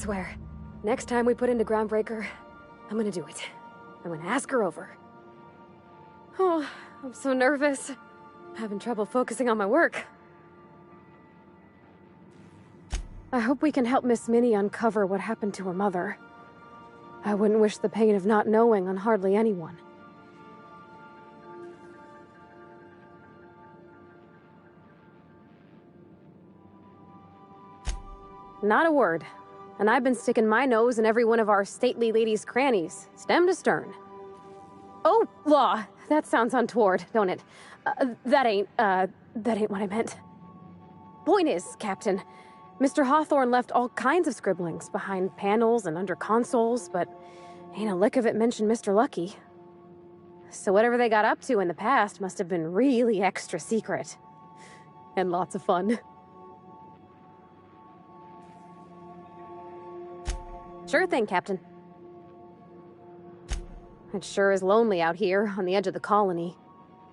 swear, next time we put into Groundbreaker, I'm gonna do it. I'm gonna ask her over. Oh, I'm so nervous. Having trouble focusing on my work. I hope we can help Miss Minnie uncover what happened to her mother. I wouldn't wish the pain of not knowing on hardly anyone. Not a word. And I've been sticking my nose in every one of our stately ladies' crannies, stem to stern. Oh, law! That sounds untoward, don't it? That ain't what I meant. Point is, Captain, Mr. Hawthorne left all kinds of scribblings behind panels and under consoles, but ain't a lick of it mentioned Mr. Lucky. So whatever they got up to in the past must have been really extra secret. And lots of fun. Sure thing, Captain. It sure is lonely out here on the edge of the colony.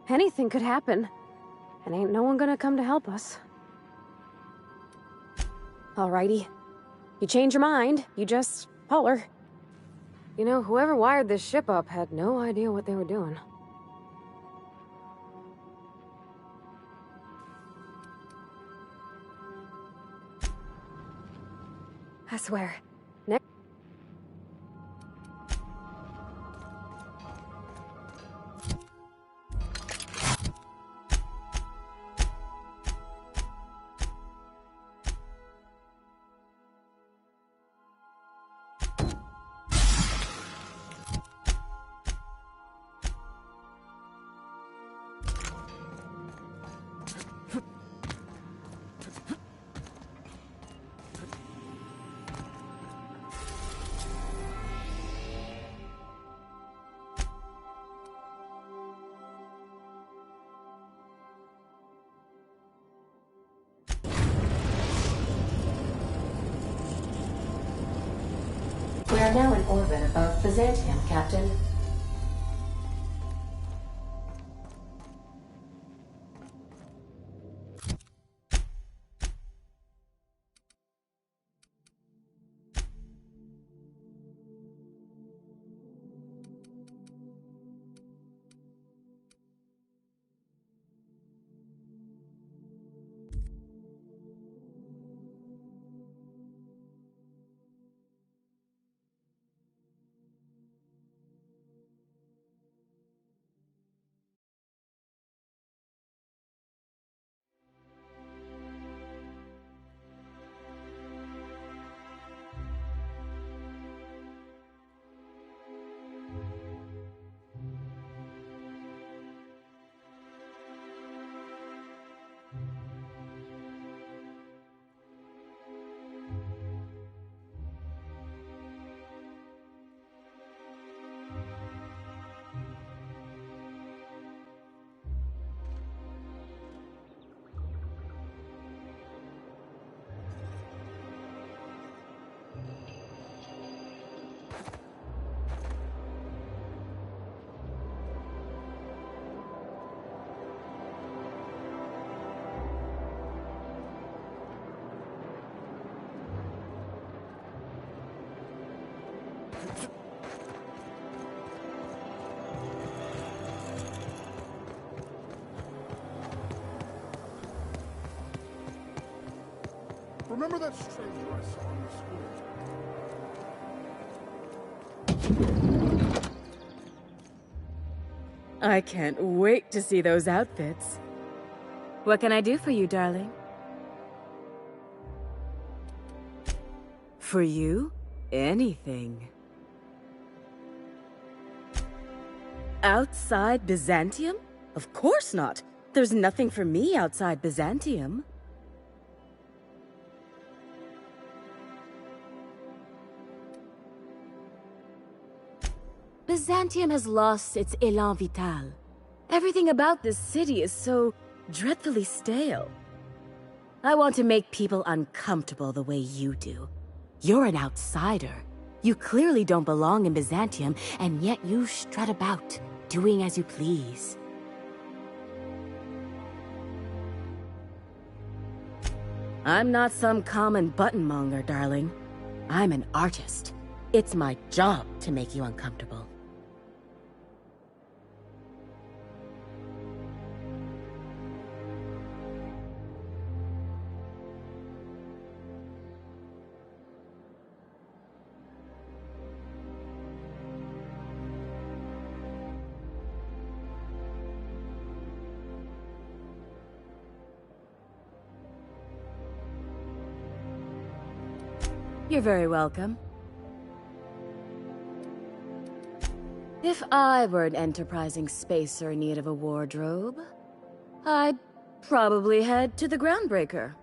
Anything could happen, and ain't no one gonna come to help us. Alrighty. You change your mind, you just holler. You know, whoever wired this ship up had no idea what they were doing. I swear. We are now in orbit above Byzantium, Captain. Remember that stranger I saw in the school? I can't wait to see those outfits. What can I do for you, darling? For you? Anything. Outside Byzantium? Of course not. There's nothing for me outside Byzantium. Byzantium has lost its élan vital. Everything about this city is so dreadfully stale. I want to make people uncomfortable the way you do. You're an outsider. You clearly don't belong in Byzantium, and yet you strut about, doing as you please. I'm not some common buttonmonger, darling. I'm an artist. It's my job to make you uncomfortable. You're very welcome. If I were an enterprising spacer in need of a wardrobe, I'd probably head to the Groundbreaker.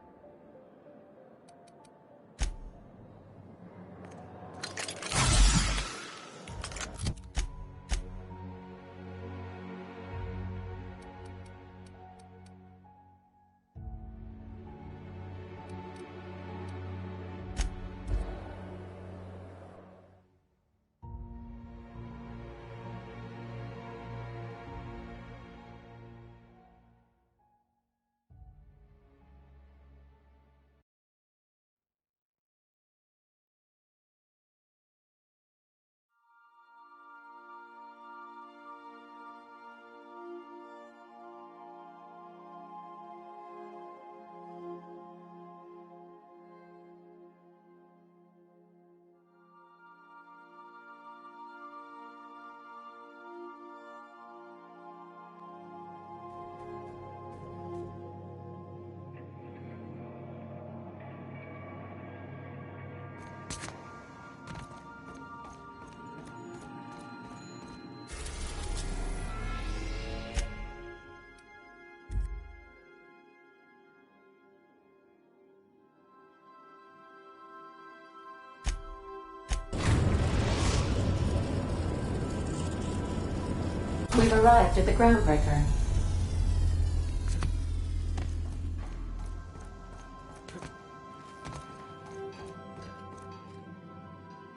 We've arrived at the Groundbreaker.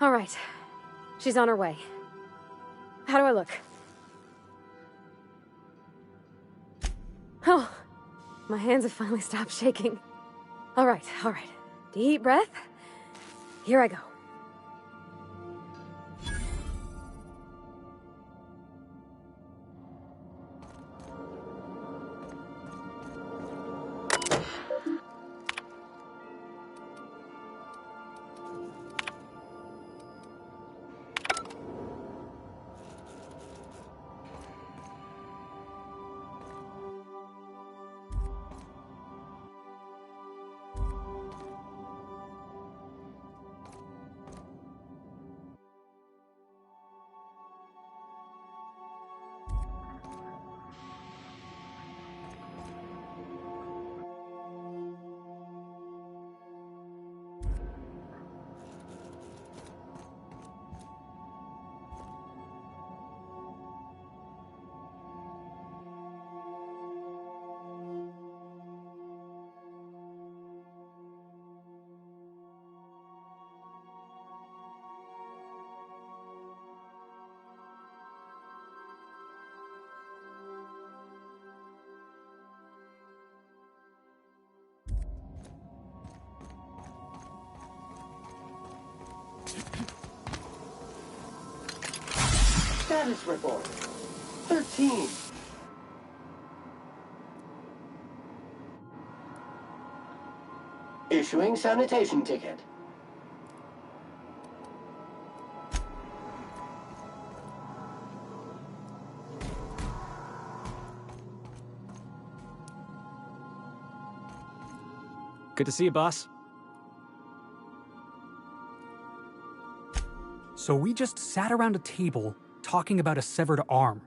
All right. She's on her way. How do I look? Oh, my hands have finally stopped shaking. All right, all right. Deep breath. Here I go. Status report. 13. Issuing sanitation ticket. Good to see you, boss. So we just sat around a table talking about a severed arm.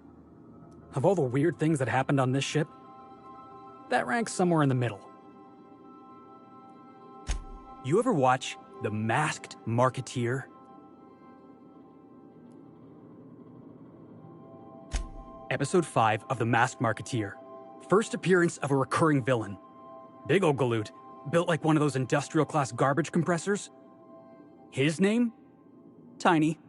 Of all the weird things that happened on this ship, that ranks somewhere in the middle. You ever watch The Masked Marketeer? Episode 5 of The Masked Marketeer. First appearance of a recurring villain. Big ol' galoot, built like one of those industrial-class garbage compressors. His name? Tiny.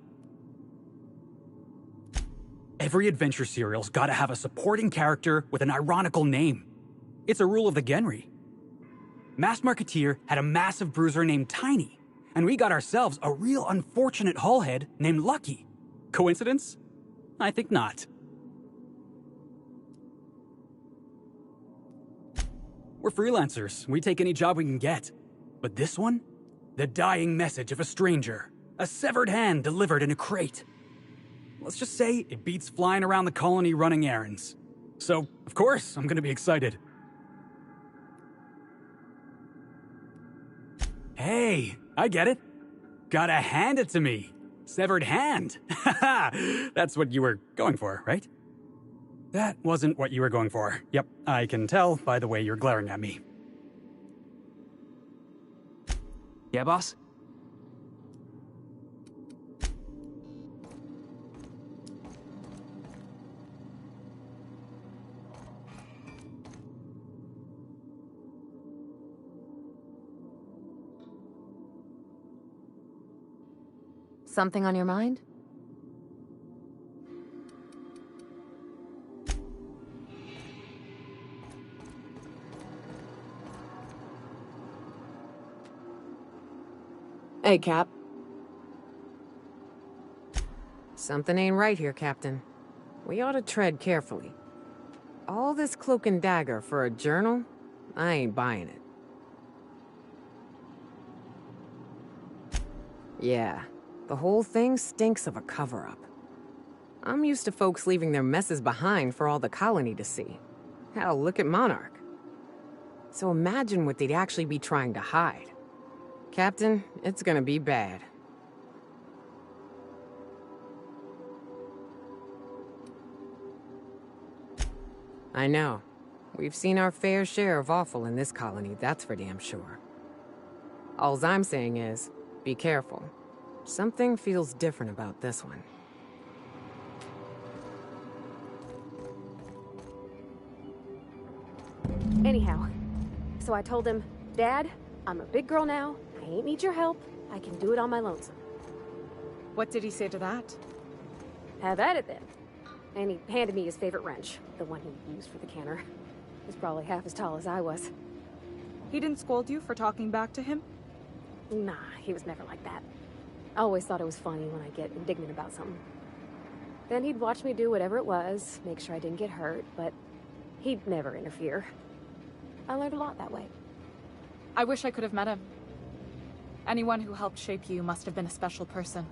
Every adventure serial's gotta have a supporting character with an ironical name. It's a rule of the genre. Masked Marketeer had a massive bruiser named Tiny, and we got ourselves a real unfortunate hullhead named Lucky. Coincidence? I think not. We're freelancers. We take any job we can get. But this one? The dying message of a stranger. A severed hand delivered in a crate. Let's just say it beats flying around the colony running errands. So, of course, I'm gonna be excited. Hey, I get it. Gotta hand it to me. Severed hand. Haha, that's what you were going for, right? That wasn't what you were going for. Yep, I can tell by the way you're glaring at me. Yeah, boss? Something on your mind? Hey, Cap. Something ain't right here, Captain. We ought to tread carefully. All this cloak and dagger for a journal? I ain't buying it. Yeah, the whole thing stinks of a cover-up. I'm used to folks leaving their messes behind for all the colony to see. Hell, look at Monarch. So imagine what they'd actually be trying to hide. Captain, it's gonna be bad. I know. We've seen our fair share of awful in this colony, that's for damn sure. Alls I'm saying is, be careful. Something feels different about this one. Anyhow, so I told him, Dad, I'm a big girl now. I ain't need your help. I can do it on my lonesome. What did he say to that? Have at it then. And he handed me his favorite wrench, the one he used for the canner. He's probably half as tall as I was. He didn't scold you for talking back to him? Nah, he was never like that. I always thought it was funny when I get indignant about something. Then he'd watch me do whatever it was, make sure I didn't get hurt, but he'd never interfere. I learned a lot that way. I wish I could have met him. Anyone who helped shape you must have been a special person.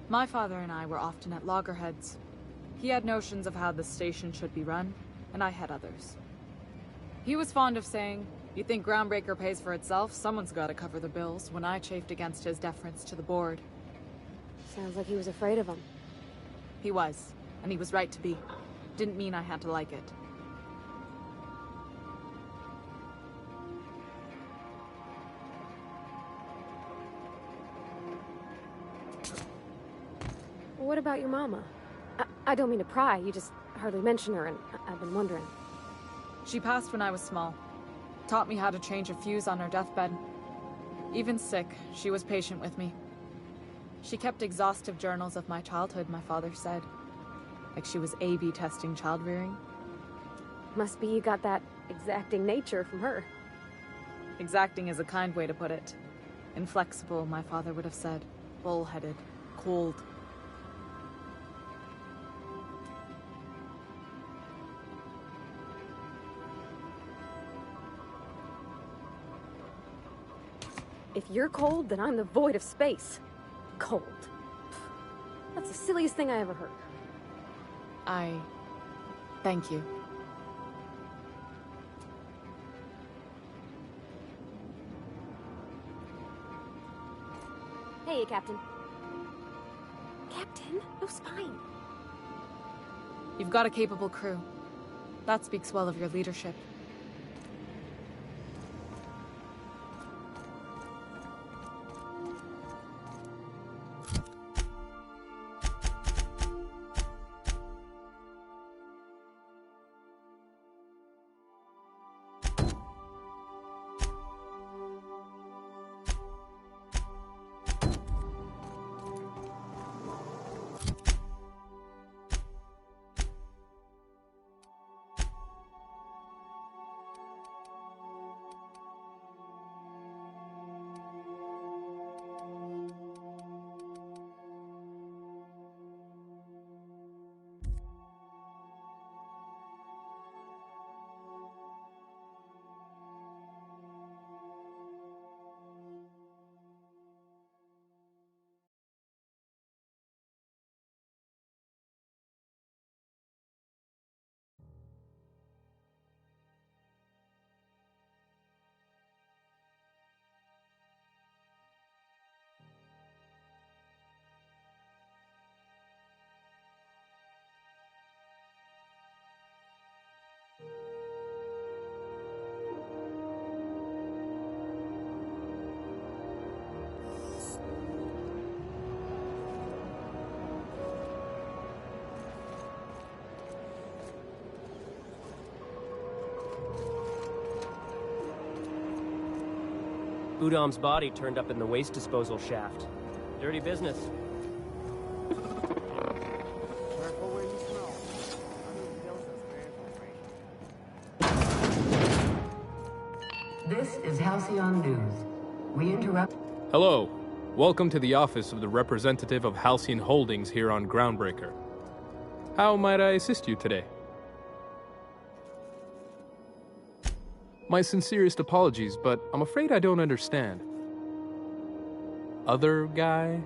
My father and I were often at loggerheads. He had notions of how the station should be run, and I had others. He was fond of saying, "You think Groundbreaker pays for itself? Someone's got to cover the bills," when I chafed against his deference to the board. Sounds like he was afraid of him. He was, and he was right to be. Didn't mean I had to like it. What about your mama? I don't mean to pry, you just hardly mention her, and I've been wondering. She passed when I was small. Taught me how to change a fuse on her deathbed. Even sick, she was patient with me. She kept exhaustive journals of my childhood, my father said. Like she was A/B testing child rearing. Must be you got that exacting nature from her. Exacting is a kind way to put it. Inflexible, my father would have said. Bullheaded. Cold. If you're cold, then I'm the void of space. Cold. That's the silliest thing I ever heard. Thank you. Hey, Captain. Captain? No spine. You've got a capable crew. That speaks well of your leadership. Udom's body turned up in the waste disposal shaft. Dirty business. Careful where you smell. This is Halcyon News. We interrupt. Hello. Welcome to the office of the representative of Halcyon Holdings here on Groundbreaker. How might I assist you today? My sincerest apologies, but I'm afraid I don't understand. Other guy?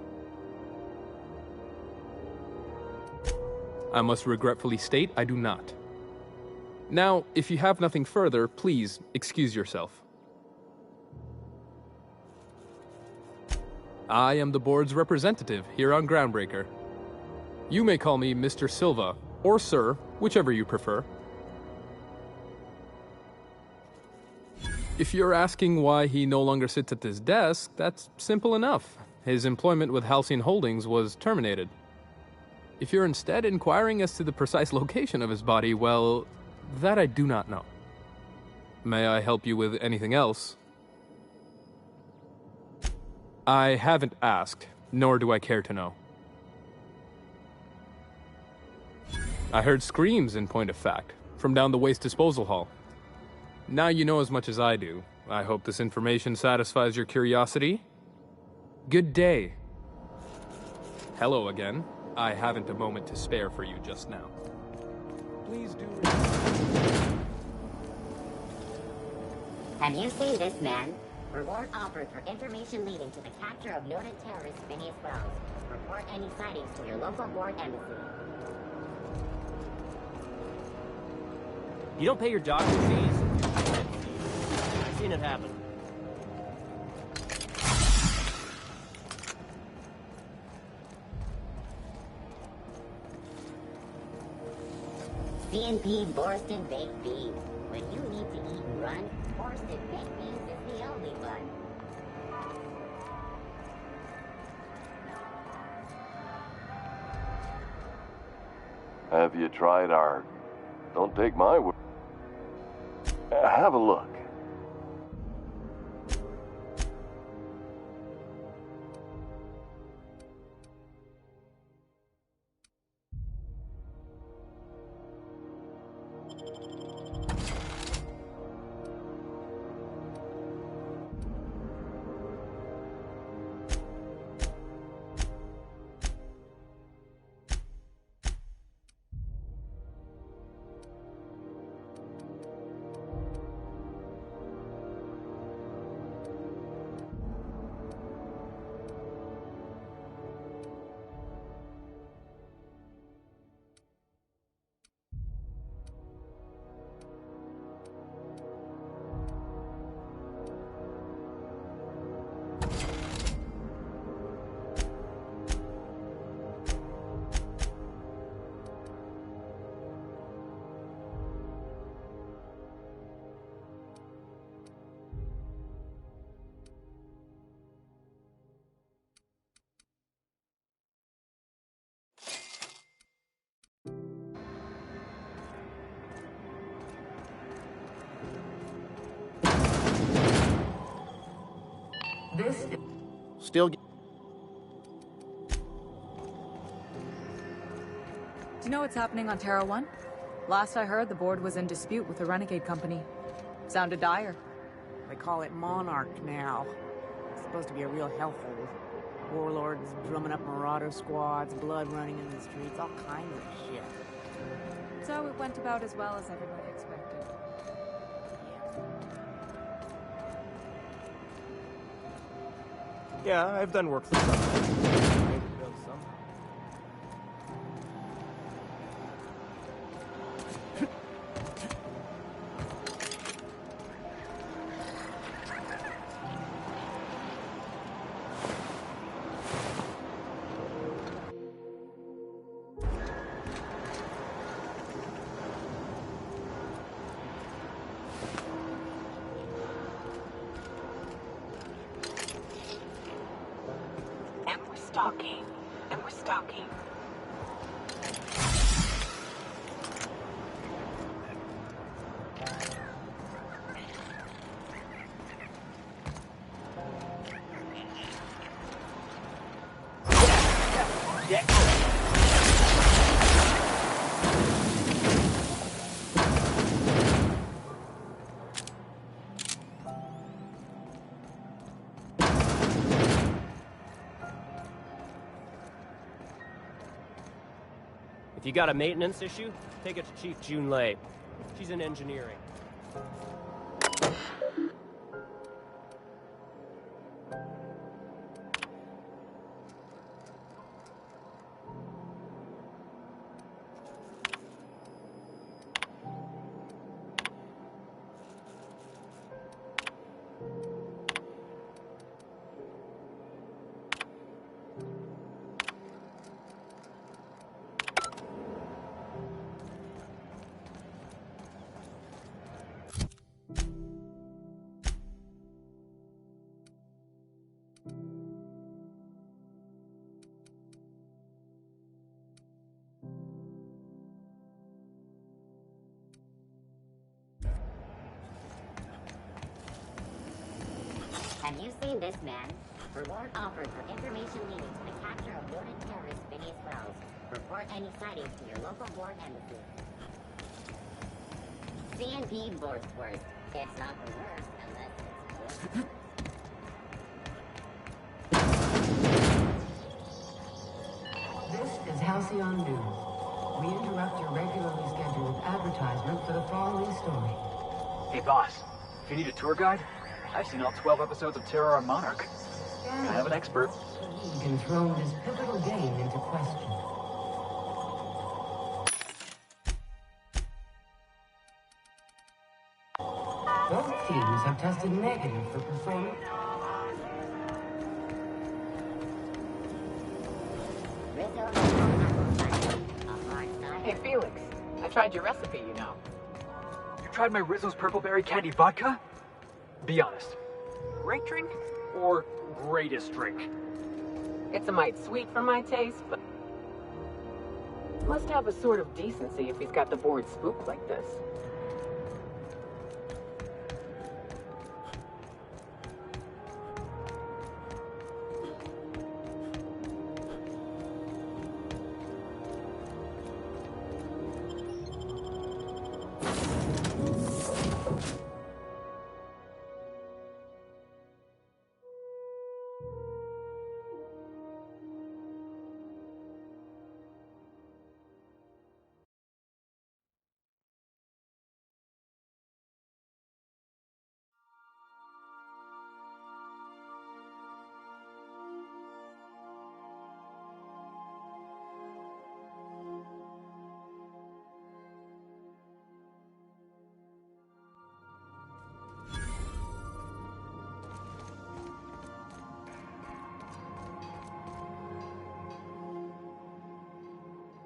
I must regretfully state I do not. Now, if you have nothing further, please excuse yourself. I am the board's representative here on Groundbreaker. You may call me Mr. Silva, or Sir, whichever you prefer. If you're asking why he no longer sits at this desk, that's simple enough. His employment with Halcyon Holdings was terminated. If you're instead inquiring as to the precise location of his body, well, that I do not know. May I help you with anything else? I haven't asked, nor do I care to know. I heard screams, in point of fact, from down the waste disposal hall. Now you know as much as I do. I hope this information satisfies your curiosity. Good day. Hello again. I haven't a moment to spare for you just now. Please do... Have you seen this man? Reward offered for information leading to the capture of noted terrorist Phineas Wells. Report any sightings to your local board embassy. You don't pay your doctor fees? I've seen it happen. C&P Borsted Baked Beans. When you need to eat and run, Borsted Baked Beans is the only one. Have you tried our... Don't take my word. Have a look. This Still... Do you know what's happening on Terra 1? Last I heard, the board was in dispute with the Renegade Company. Sounded dire. They call it Monarch now. It's supposed to be a real hellhole. Warlords drumming up marauder squads, blood running in the streets, all kinds of shit. So it went about as well as everybody expected. Yeah, I've done work for some. Maybe build some. And we're stalking. If you got a maintenance issue, take it to Chief June Lei. She's in engineering. Have you seen this man? Reward offered for information leading to the capture of noted terrorist Phineas Wells. Report any sightings to your local board embassy. C&P board's worst. It's not the worst unless it's good. This is Halcyon News. We interrupt your regularly scheduled advertisement for the following story. Hey boss, if you need a tour guide, I've seen all 12 episodes of Terror on Monarch. I have an expert. He can throw this pivotal game into question. Both teams have tested negative for performance. Hey, Felix. I tried your recipe, you know. You tried my Rizzo's Purple Berry Candy Vodka? Be honest. Great drink or greatest drink? It's a mite sweet for my taste, but must have a sort of decency if he's got the board spooked like this.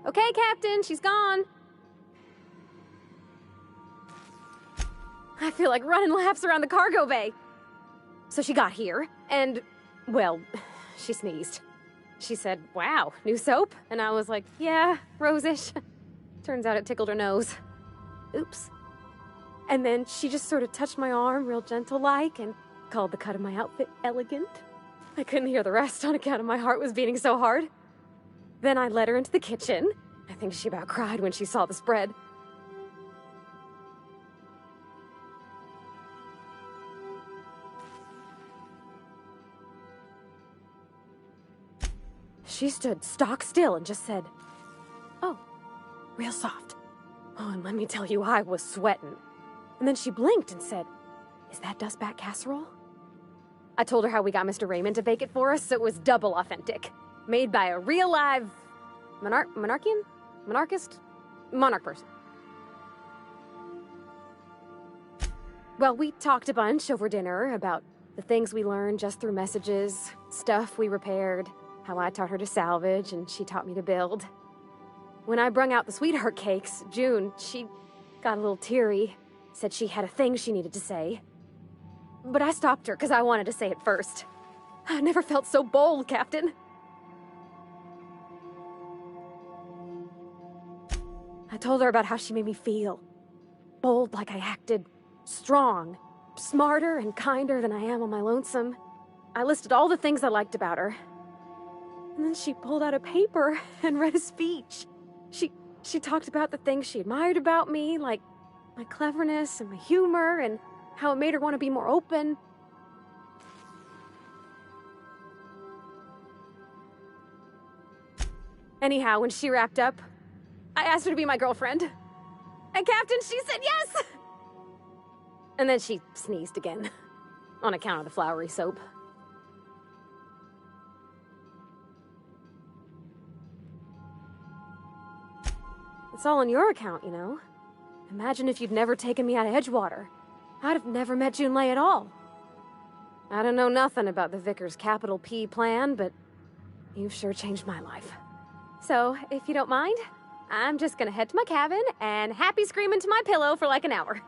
Okay, Captain, she's gone. I feel like running laps around the cargo bay. So she got here, and, well, she sneezed. She said, wow, new soap? And I was like, yeah, rosish. Turns out it tickled her nose. Oops. And then she just sort of touched my arm real gentle-like and called the cut of my outfit elegant. I couldn't hear the rest on account of my heart was beating so hard. Then I led her into the kitchen. I think she about cried when she saw the spread. She stood stock still and just said, oh, real soft. Oh, and let me tell you, I was sweating. And then she blinked and said, is that dustbat casserole? I told her how we got Mr. Raymond to bake it for us, so it was double authentic. Made by a real live monarch person. Well, we talked a bunch over dinner about the things we learned just through messages, stuff we repaired, how I taught her to salvage and she taught me to build. When I brung out the sweetheart cakes, June, she got a little teary, said she had a thing she needed to say. But I stopped her because I wanted to say it first. I never felt so bold, Captain. I told her about how she made me feel. Bold like I acted, strong, smarter and kinder than I am on my lonesome. I listed all the things I liked about her. And then she pulled out a paper and read a speech. She talked about the things she admired about me, like my cleverness and my humor, and how it made her want to be more open. Anyhow, when she wrapped up, I asked her to be my girlfriend. And Captain, she said yes! And then she sneezed again. On account of the flowery soap. It's all on your account, you know. Imagine if you'd never taken me out of Edgewater. I'd have never met Junlei at all. I don't know nothing about the Vicar's capital P plan, but you've sure changed my life. So, if you don't mind, I'm just gonna head to my cabin and happy scream into my pillow for like an hour.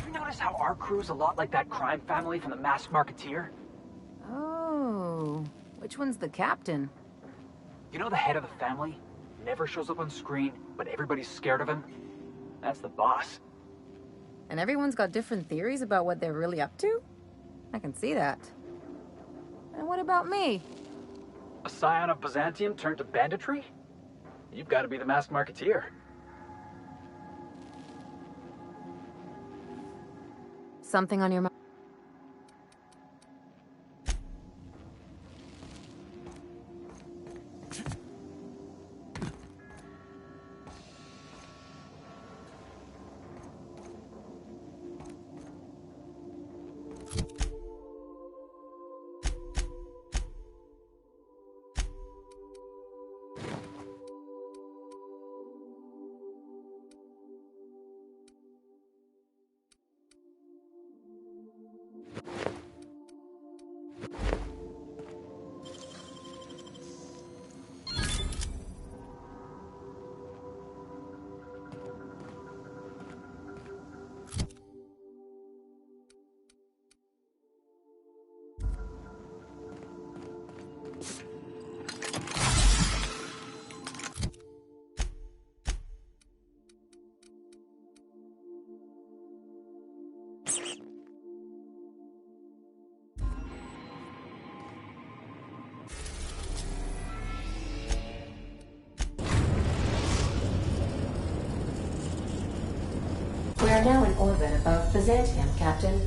You notice how our crew's a lot like that crime family from the Masked Marketeer? Oh, which one's the captain? You know the head of the family? Never shows up on screen, but everybody's scared of him? That's the boss. And everyone's got different theories about what they're really up to? I can see that. And what about me? A scion of Byzantium turned to banditry? You've got to be the Masked Marketeer. Something on your mind? We are now in orbit above Byzantium, Captain.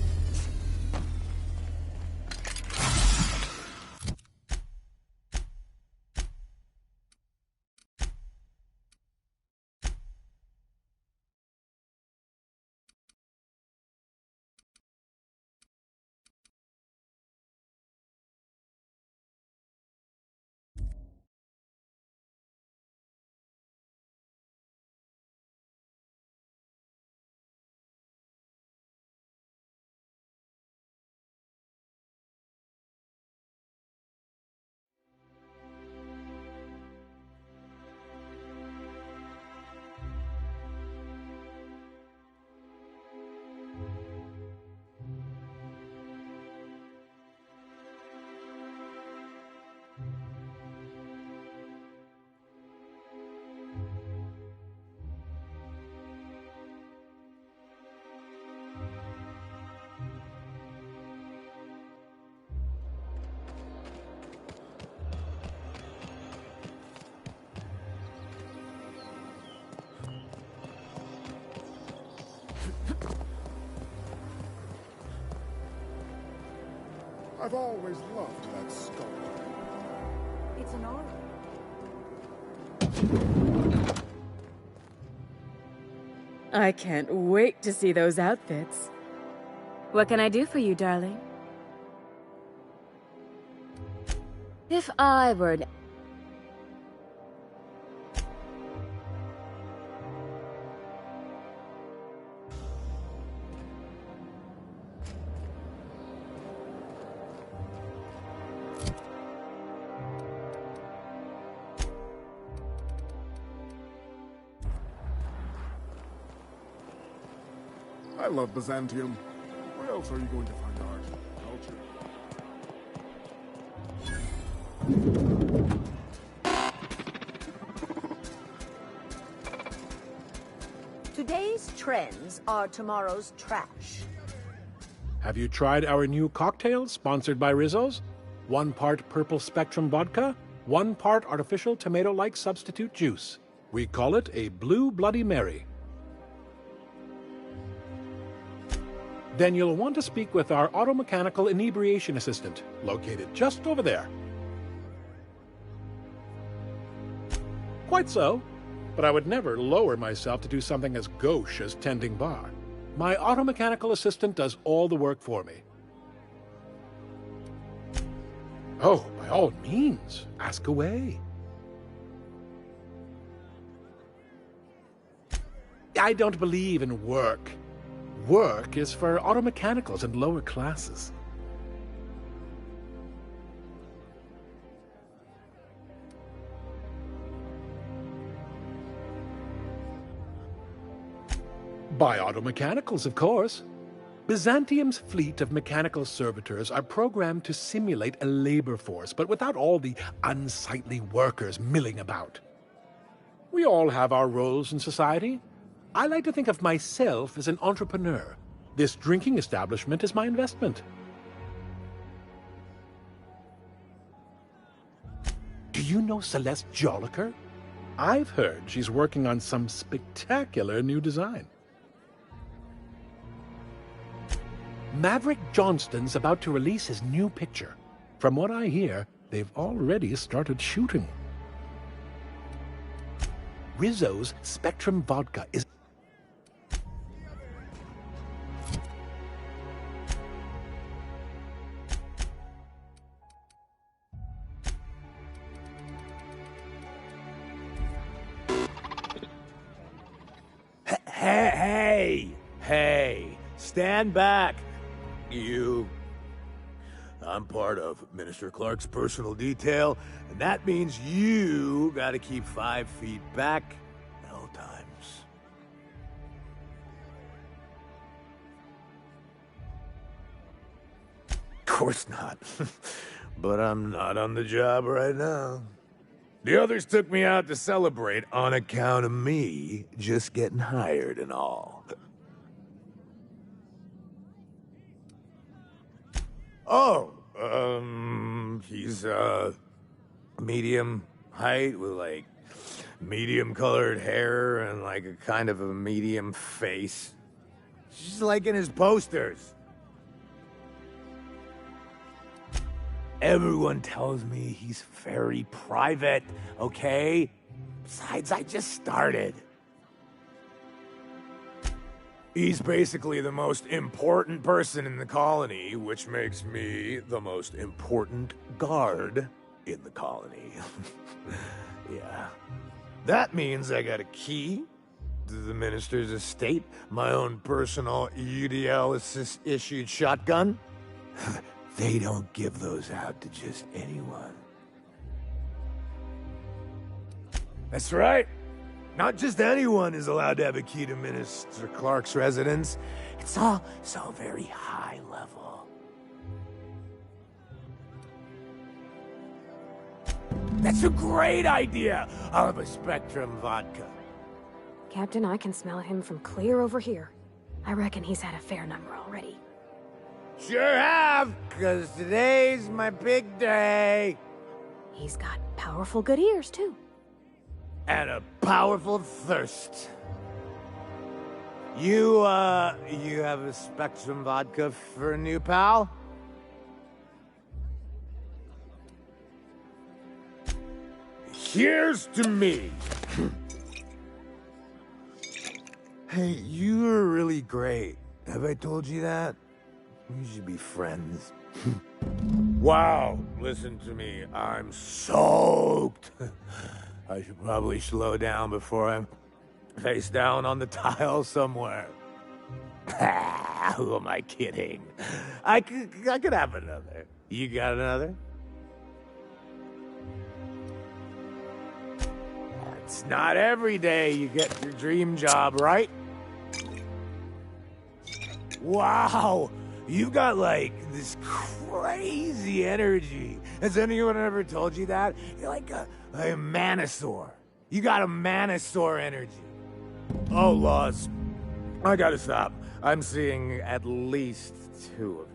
I've always loved that sculpture. It's an aura. I can't wait to see those outfits. What can I do for you, darling? If I were an... I love Byzantium. Where else are you going to find art, culture? Today's trends are tomorrow's trash. Have you tried our new cocktail sponsored by Rizzo's? 1 part purple spectrum vodka, 1 part artificial tomato-like substitute juice. We call it a Blue Bloody Mary. Then you'll want to speak with our auto-mechanical inebriation assistant, located just over there. Quite so, but I would never lower myself to do something as gauche as tending bar. My auto-mechanical assistant does all the work for me. Oh, by all means, ask away. I don't believe in work. Work is for auto-mechanicals and lower classes. By auto-mechanicals, of course. Byzantium's fleet of mechanical servitors are programmed to simulate a labor force, but without all the unsightly workers milling about. We all have our roles in society. I like to think of myself as an entrepreneur. This drinking establishment is my investment. Do you know Celeste Jolliker? I've heard she's working on some spectacular new design. Maverick Johnston's about to release his new picture. From what I hear, they've already started shooting. Rizzo's Spectrum Vodka is... Hey, stand back, you. I'm part of Minister Clark's personal detail, and that means you gotta keep 5 feet back at all times. Of course not. But I'm not on the job right now. The others took me out to celebrate on account of me just getting hired and all. Oh, he's, medium height with, like, medium-colored hair and, like, a kind of a medium face. Just like in his posters. Everyone tells me he's very private, okay? Besides, I just started. He's basically the most important person in the colony, which makes me the most important guard in the colony. Yeah. That means I got a key to the minister's estate, my own personal UDL-issued shotgun. They don't give those out to just anyone. That's right. Not just anyone is allowed to have a key to Minister Clark's residence. It's all so very high level. That's a great idea! I'll have a Spectrum vodka. Captain, I can smell him from clear over here. I reckon he's had a fair number already. Sure have, 'cause today's my big day. He's got powerful good ears, too. And a powerful thirst. You have a Spectrum vodka for a new pal? Cheers to me! Hey, you're really great. Have I told you that? We should be friends. Wow, listen to me. I'm soaked. I should probably slow down before I'm face down on the tile somewhere. Who am I kidding? I could have another. You got another? It's not every day you get your dream job, right? Wow, you got like this crazy energy. Has anyone ever told you that? You're like a Manosaur. You got a Manosaur energy. Oh, Laws, I gotta stop. I'm seeing at least 2 of you.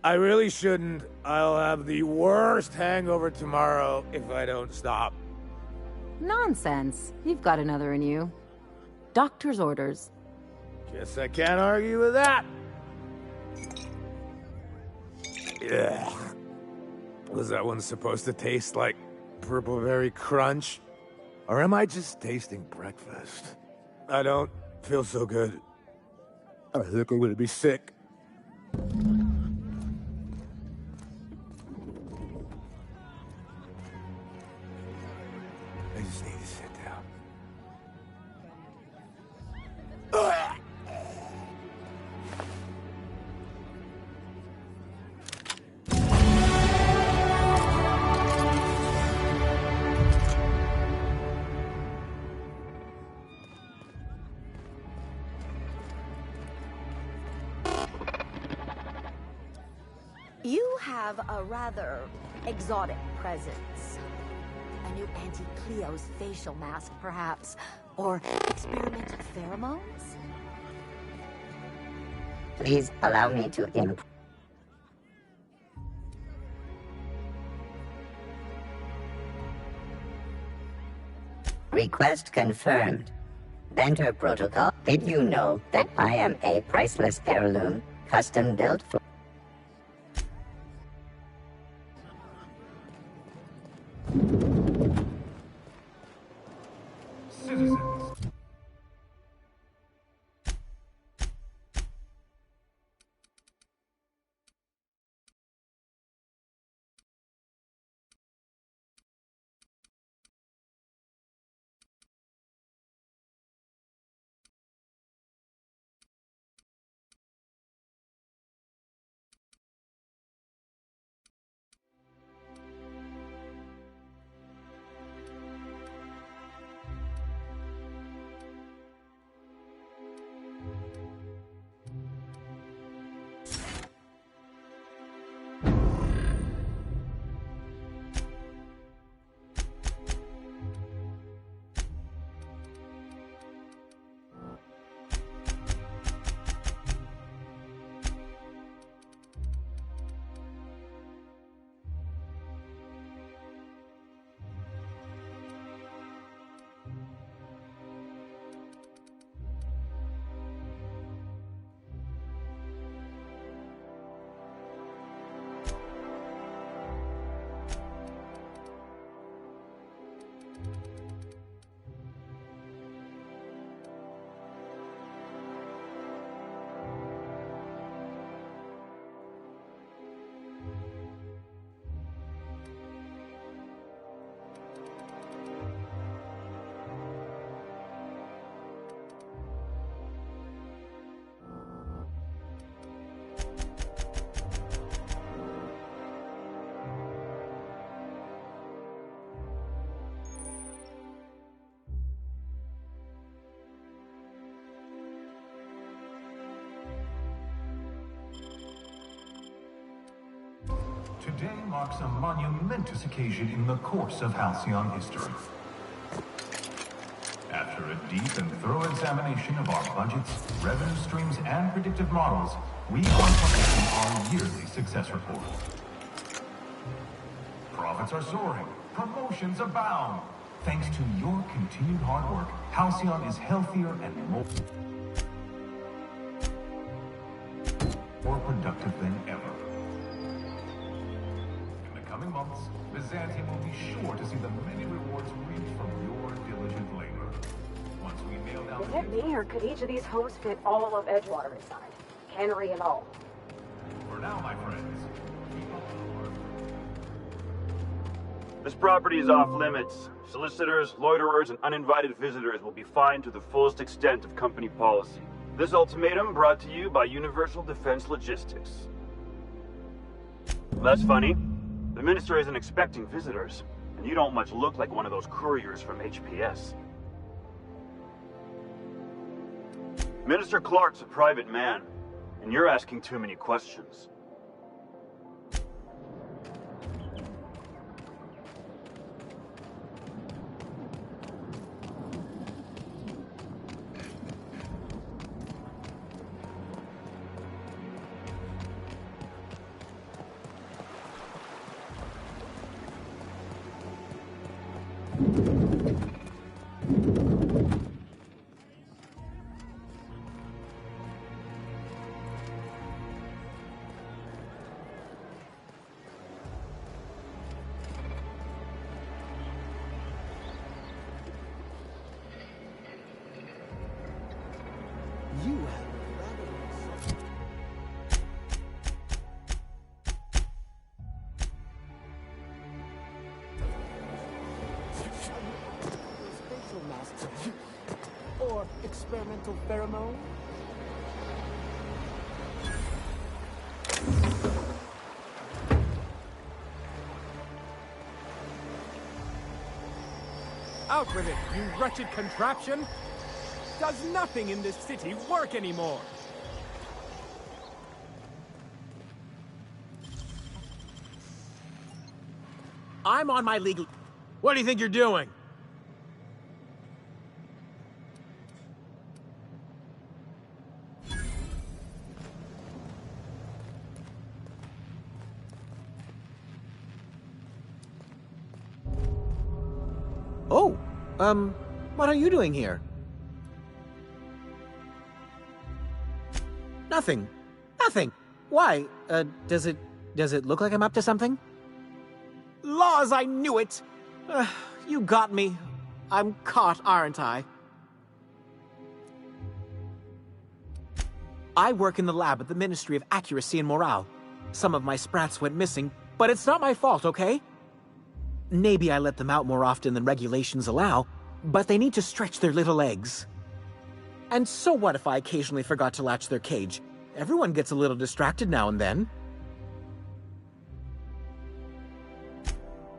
I really shouldn't. I'll have the worst hangover tomorrow if I don't stop. Nonsense. You've got another in you. Doctor's orders. Guess I can't argue with that. Yeah. Was that one supposed to taste like purple berry crunch? Or am I just tasting breakfast? I don't feel so good. I think I'm gonna be sick. I just need to sit down. You have a rather exotic presence. A new Auntie Cleo's facial mask, perhaps? Or experimental pheromones? Please allow me to Request confirmed. Benter protocol. Did you know that I am a priceless heirloom, custom built for... Citizens. Today marks a monumentous occasion in the course of Halcyon history. After a deep and thorough examination of our budgets, revenue streams, and predictive models, we are publishing our yearly success report. Profits are soaring, promotions abound. Thanks to your continued hard work, Halcyon is healthier and more productive than ever. coming months, Byzantium will be sure to see the many rewards reaped from your diligent labor. Once we nail down... Is it me, or could each of these homes fit all of Edgewater inside? Cannery and all? For now, my friends, keep up the work. This property is off limits. Solicitors, loiterers, and uninvited visitors will be fined to the fullest extent of company policy. This ultimatum brought to you by Universal Defense Logistics. Well, that's funny. The Minister isn't expecting visitors, and you don't much look like one of those couriers from HPS. Minister Clark's a private man, and you're asking too many questions. Or experimental pheromone? Out with it, you wretched contraption! Does nothing in this city work anymore? I'm on my legal... What do you think you're doing? Oh, what are you doing here? Nothing. Nothing. Why? Does it look like I'm up to something? Laws, I knew it! You got me. I'm caught, aren't I? I work in the lab at the Ministry of Accuracy and Morale. Some of my sprats went missing, but it's not my fault, okay? Maybe I let them out more often than regulations allow, but they need to stretch their little legs. And so what if I occasionally forgot to latch their cage? Everyone gets a little distracted now and then.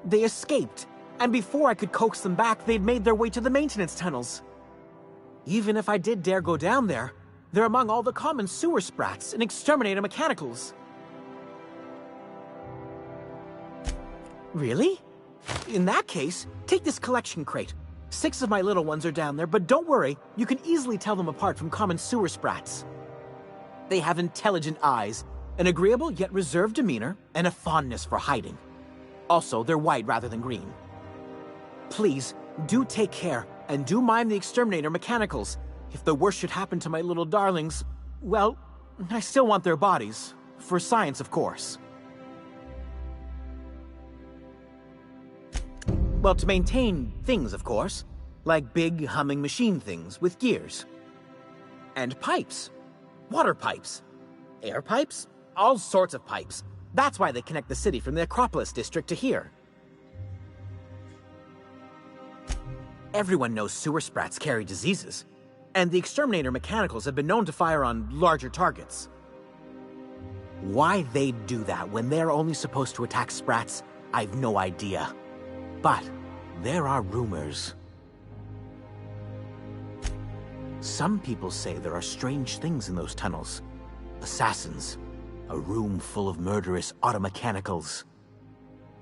They escaped, and before I could coax them back, they'd made their way to the maintenance tunnels. Even if I did dare go down there, they're among all the common sewer sprats and exterminator mechanicals. Really? In that case, take this collection crate. 6 of my little ones are down there, but don't worry, you can easily tell them apart from common sewer sprats. They have intelligent eyes, an agreeable yet reserved demeanor, and a fondness for hiding. Also, they're white rather than green. Please, do take care, and do mind the exterminator mechanicals. If the worst should happen to my little darlings, well, I still want their bodies. For science, of course. Well, to maintain things, of course. Like big, humming machine things with gears. And pipes. Water pipes. Air pipes. All sorts of pipes. That's why they connect the city from the Acropolis district to here. Everyone knows sewer sprats carry diseases. And the exterminator mechanicals have been known to fire on larger targets. Why they'd do that when they're only supposed to attack sprats, I've no idea. But there are rumors. Some people say there are strange things in those tunnels. Assassins, a room full of murderous automechanicals.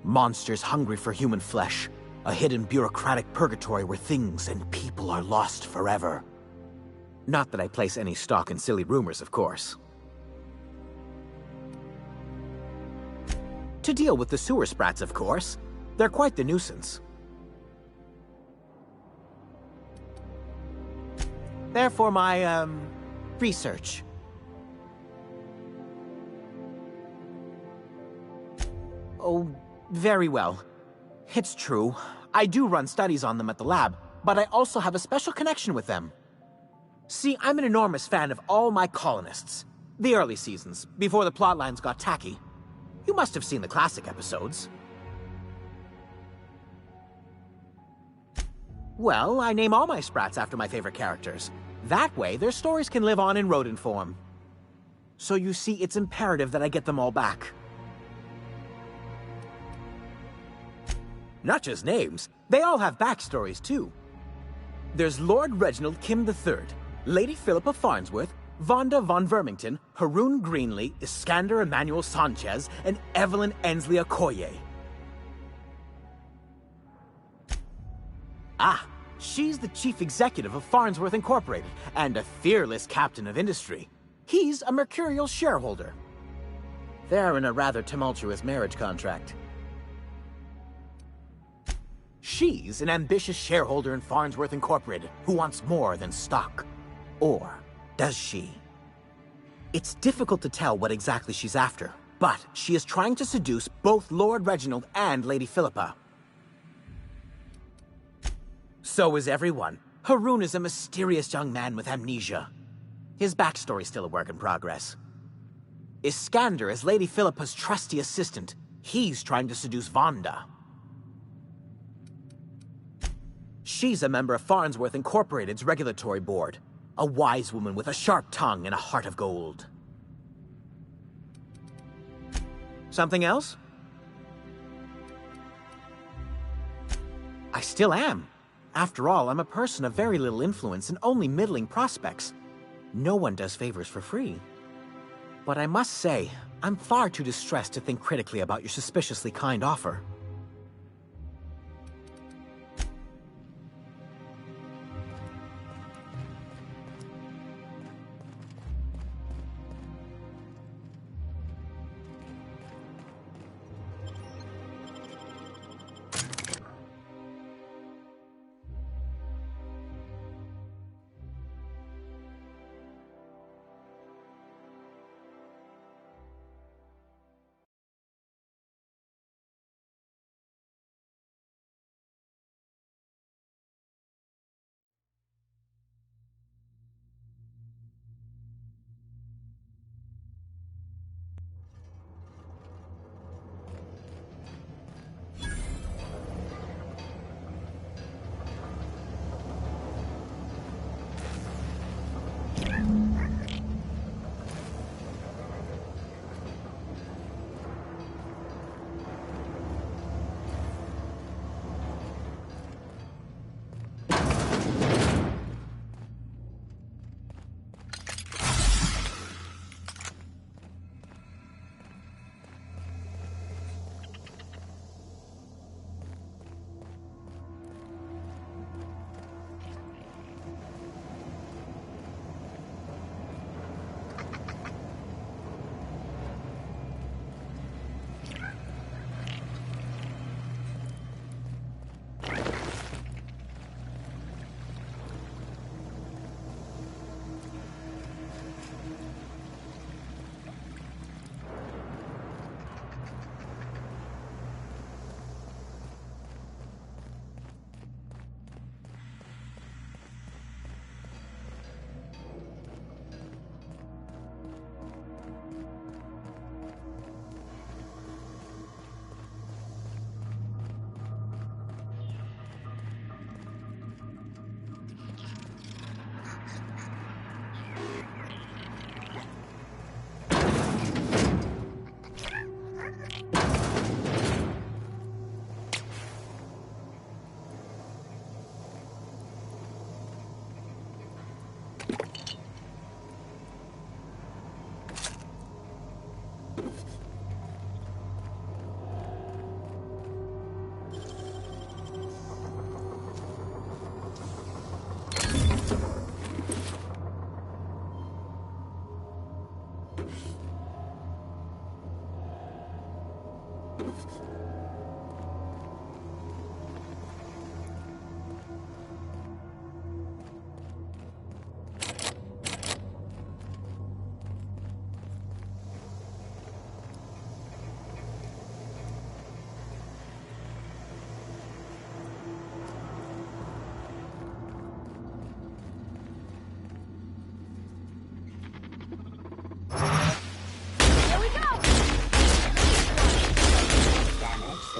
Monsters hungry for human flesh, a hidden bureaucratic purgatory where things and people are lost forever. Not that I place any stock in silly rumors, of course. To deal with the sewer sprats, of course. They're quite the nuisance. Therefore, my, research. Oh, Very well. It's true. I do run studies on them at the lab, but I also have a special connection with them. See, I'm an enormous fan of all my colonists. The early seasons, before the plotlines got tacky. You must have seen the classic episodes. Well, I name all my sprats after my favorite characters. That way, their stories can live on in rodent form. So you see, it's imperative that I get them all back. Not just names, they all have backstories too. There's Lord Reginald Kim III, Lady Philippa Farnsworth, Vonda von Vermington, Haroon Greenlee, Iskander Emmanuel Sanchez, and Evelyn Ensley Okoye. Ah, she's the chief executive of Farnsworth Incorporated, and a fearless captain of industry. He's a mercurial shareholder. They're in a rather tumultuous marriage contract. She's an ambitious shareholder in Farnsworth Incorporated who wants more than stock. Or does she? It's difficult to tell what exactly she's after, but she is trying to seduce both Lord Reginald and Lady Philippa. So is everyone. Haroon is a mysterious young man with amnesia. His backstory's still a work in progress. Iskander is Lady Philippa's trusty assistant. He's trying to seduce Vonda. She's a member of Farnsworth Incorporated's regulatory board. A wise woman with a sharp tongue and a heart of gold. Something else? I still am. After all, I'm a person of very little influence and only middling prospects. No one does favors for free. But I must say, I'm far too distressed to think critically about your suspiciously kind offer.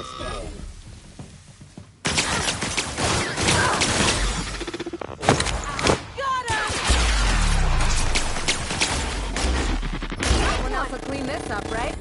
this game. Someone else will clean this up, right?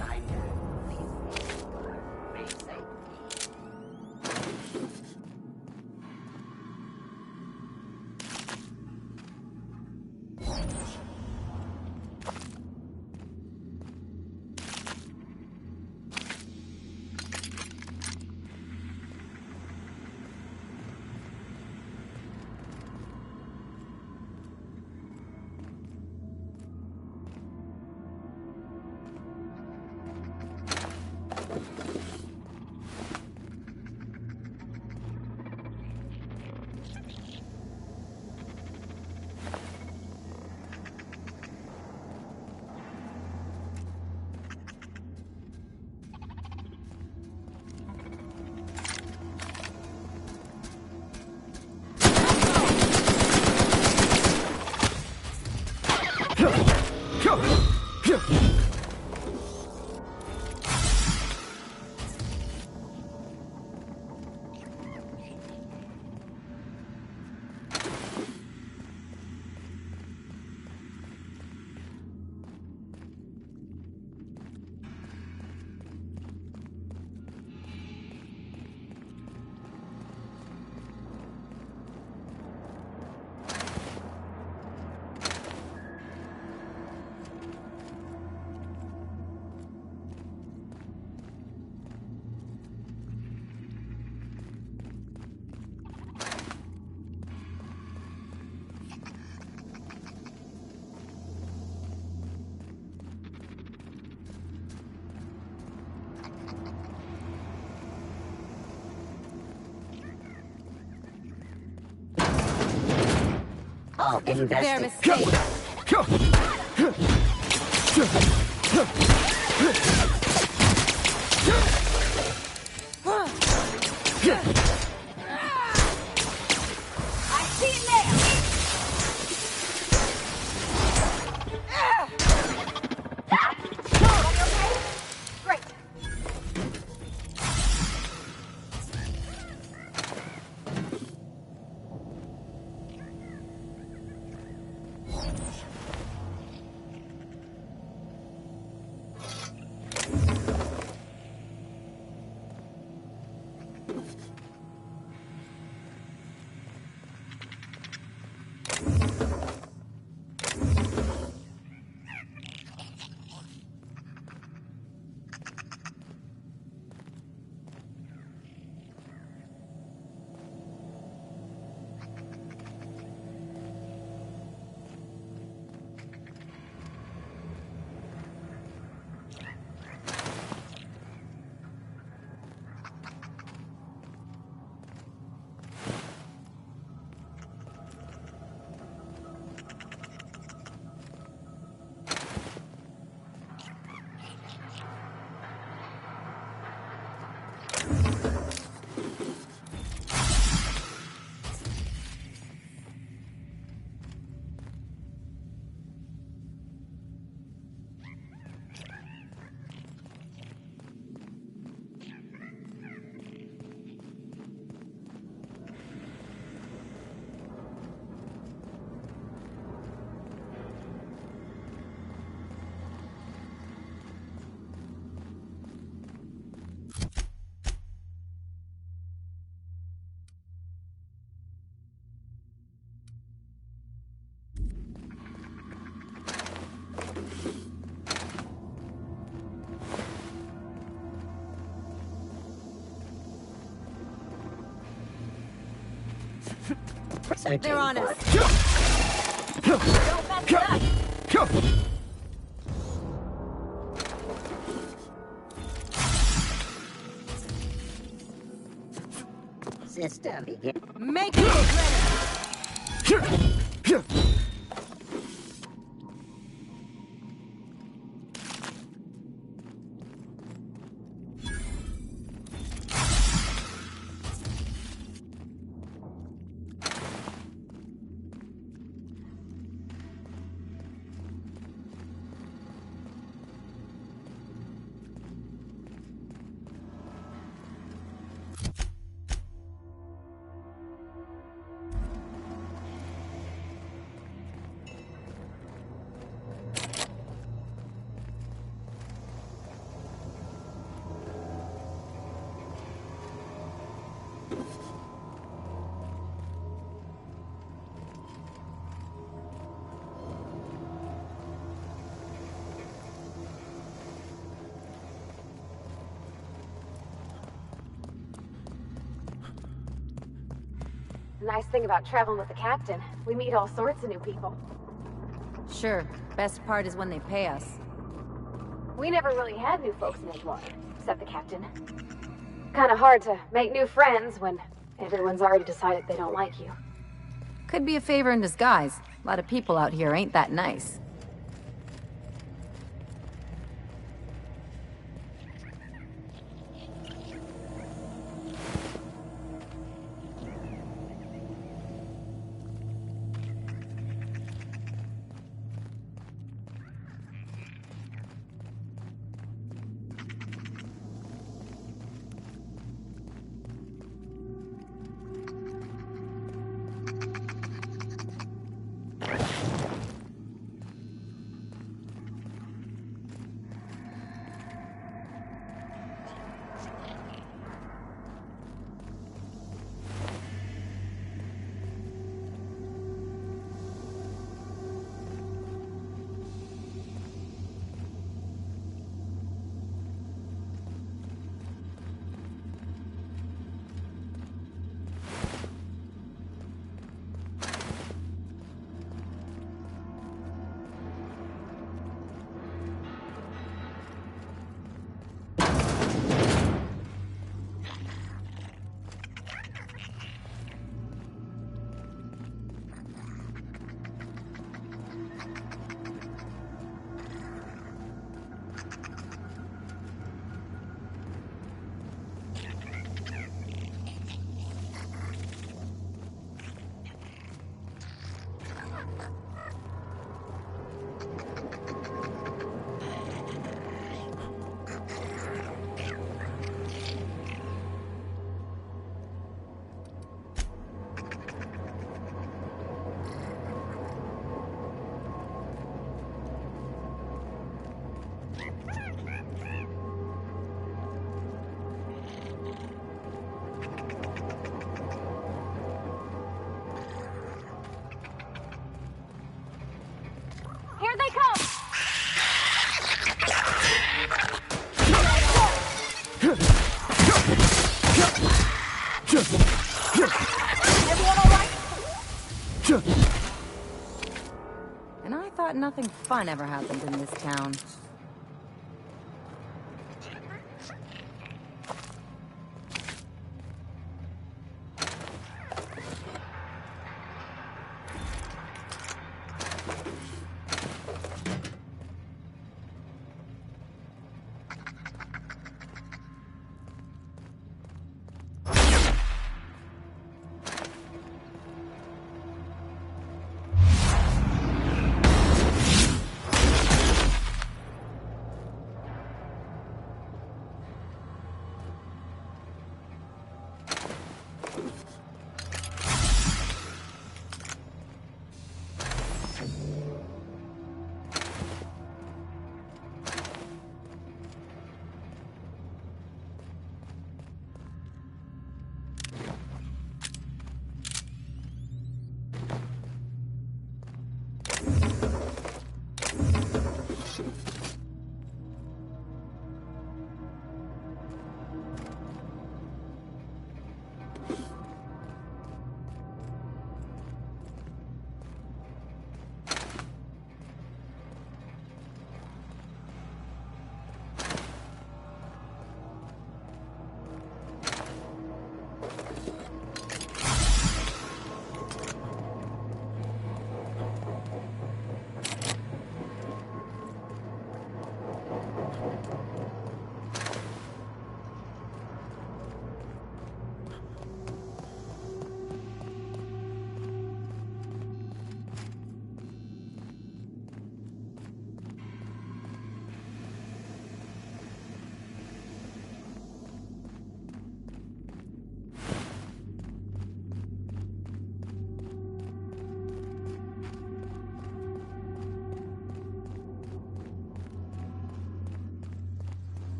Their mistake. I see him there. Everybody okay? Great. They're on us. Don't mess it up. System begin. Make it ready. The nice thing about traveling with the captain, we meet all sorts of new people. Sure. Best part is when they pay us. We never really had new folks in Edgewater, except the captain. Kinda hard to make new friends when everyone's already decided they don't like you. Could be a favor in disguise. A lot of people out here ain't that nice. Here they come! Everyone all right? And I thought nothing fun ever happened in this town.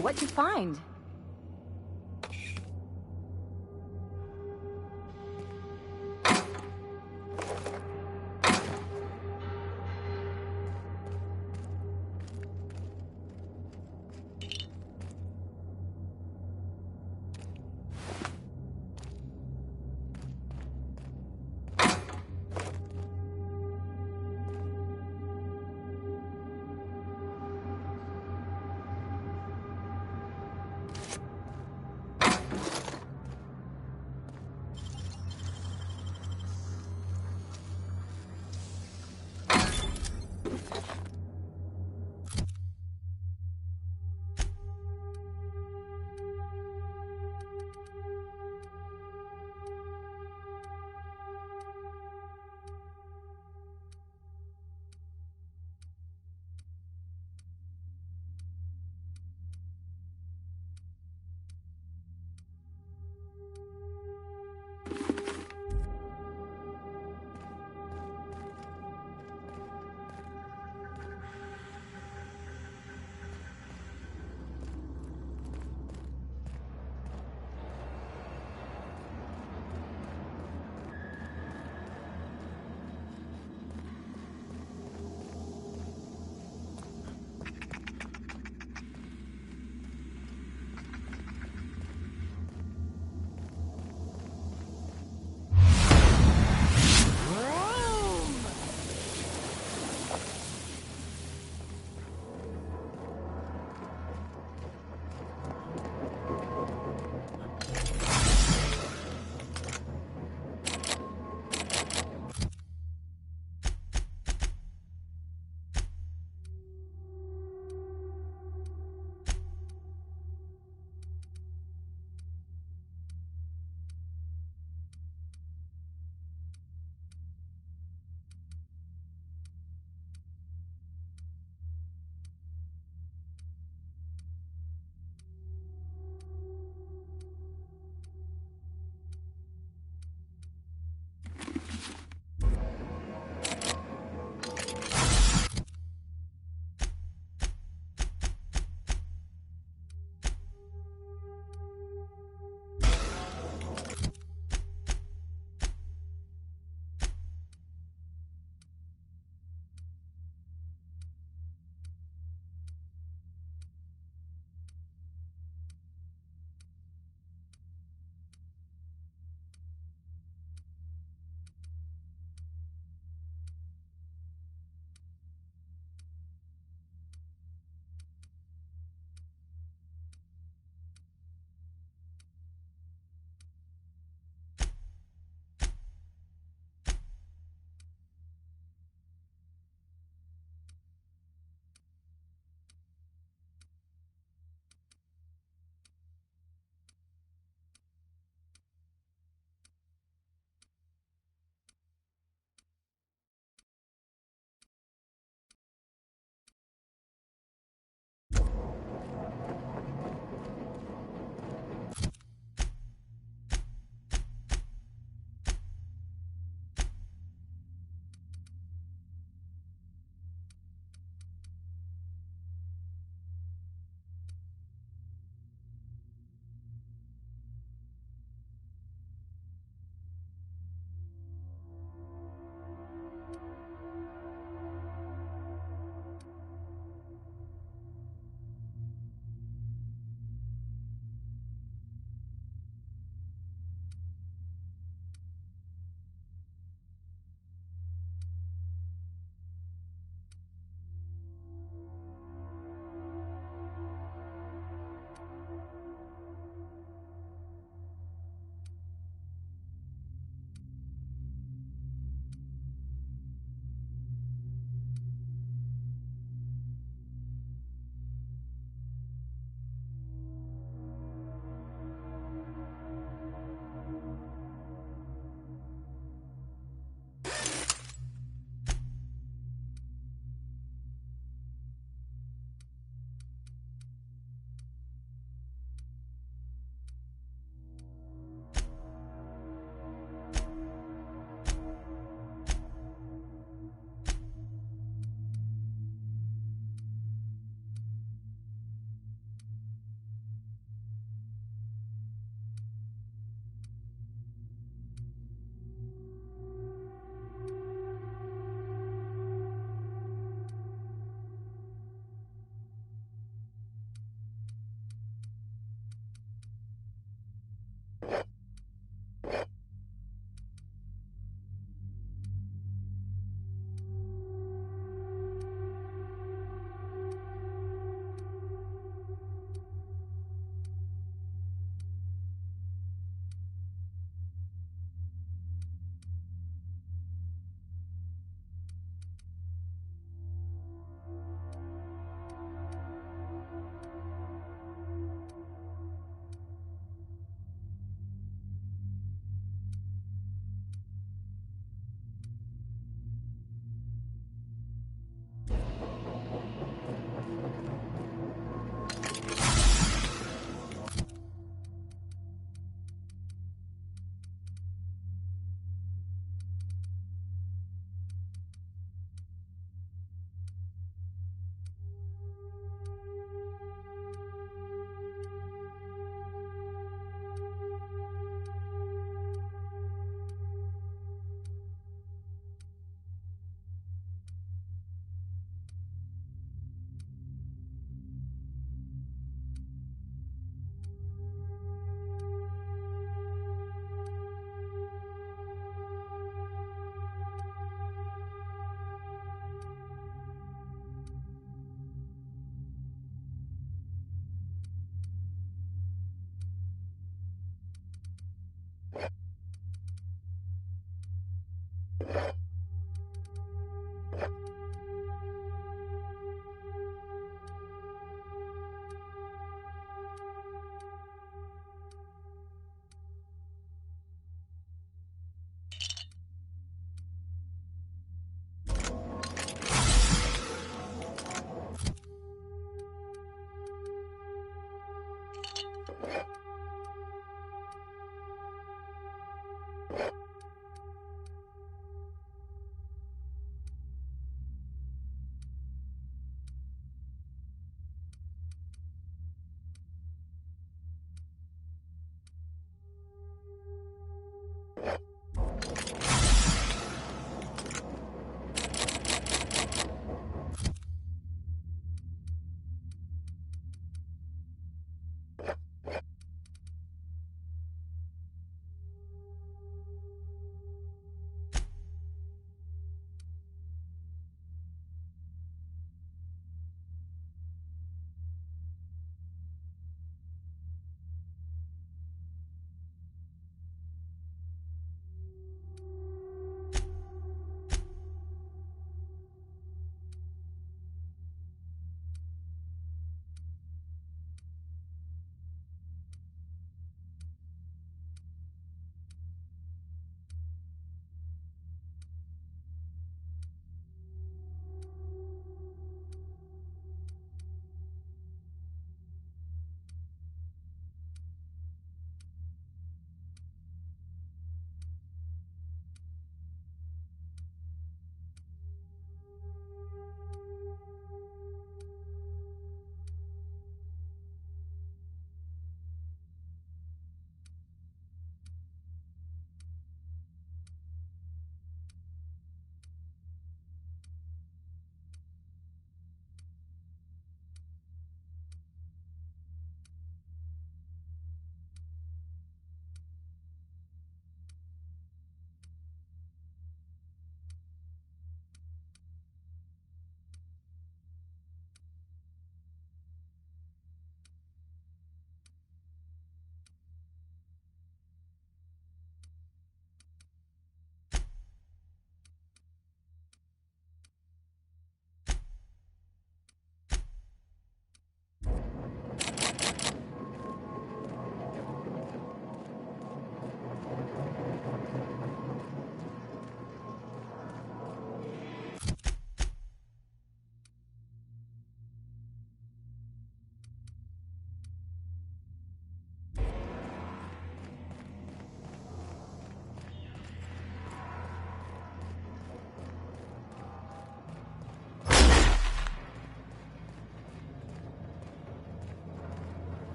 What'd you find?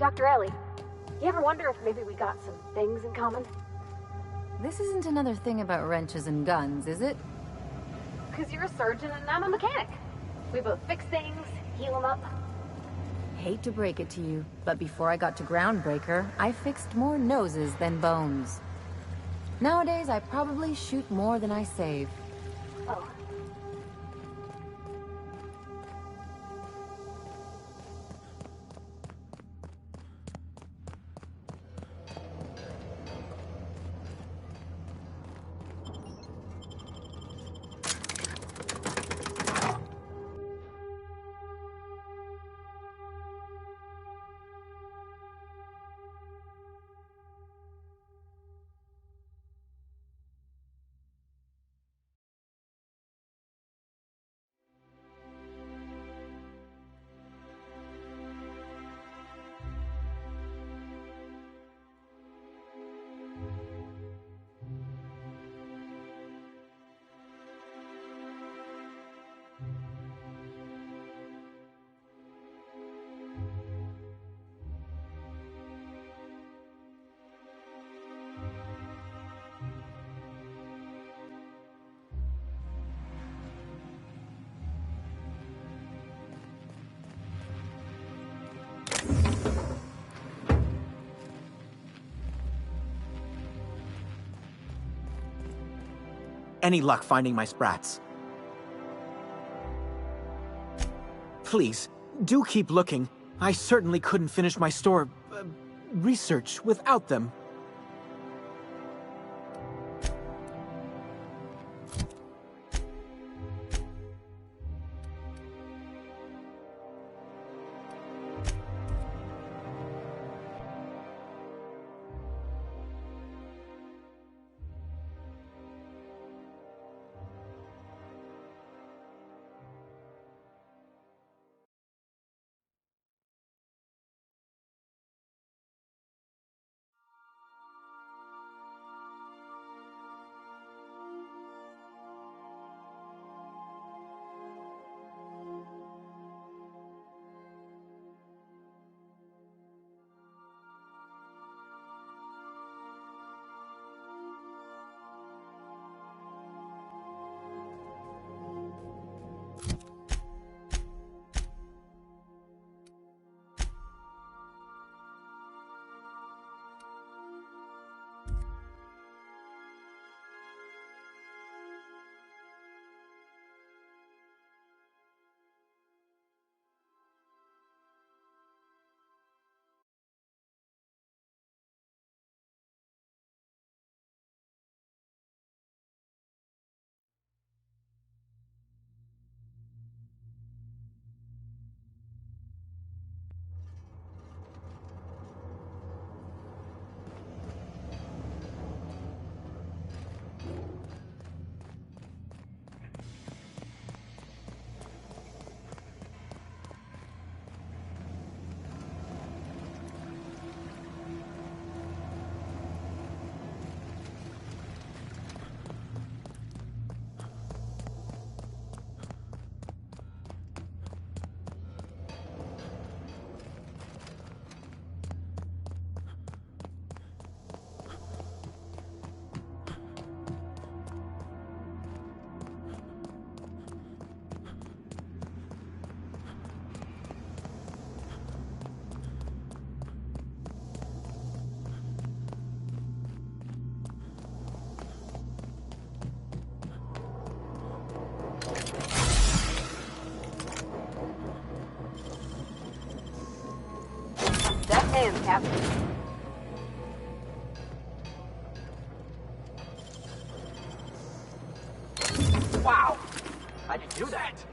Dr. Ellie, you ever wonder if maybe we got some things in common? This isn't another thing about wrenches and guns, is it? Because you're a surgeon and I'm a mechanic. We both fix things, heal them up. Hate to break it to you, but before I got to Groundbreaker, I fixed more noses than bones. Nowadays, I probably shoot more than I save. Oh. Any luck finding my sprats? Please, do keep looking. I certainly couldn't finish my store research without them. Damn, Captain. Wow! How'd you do that?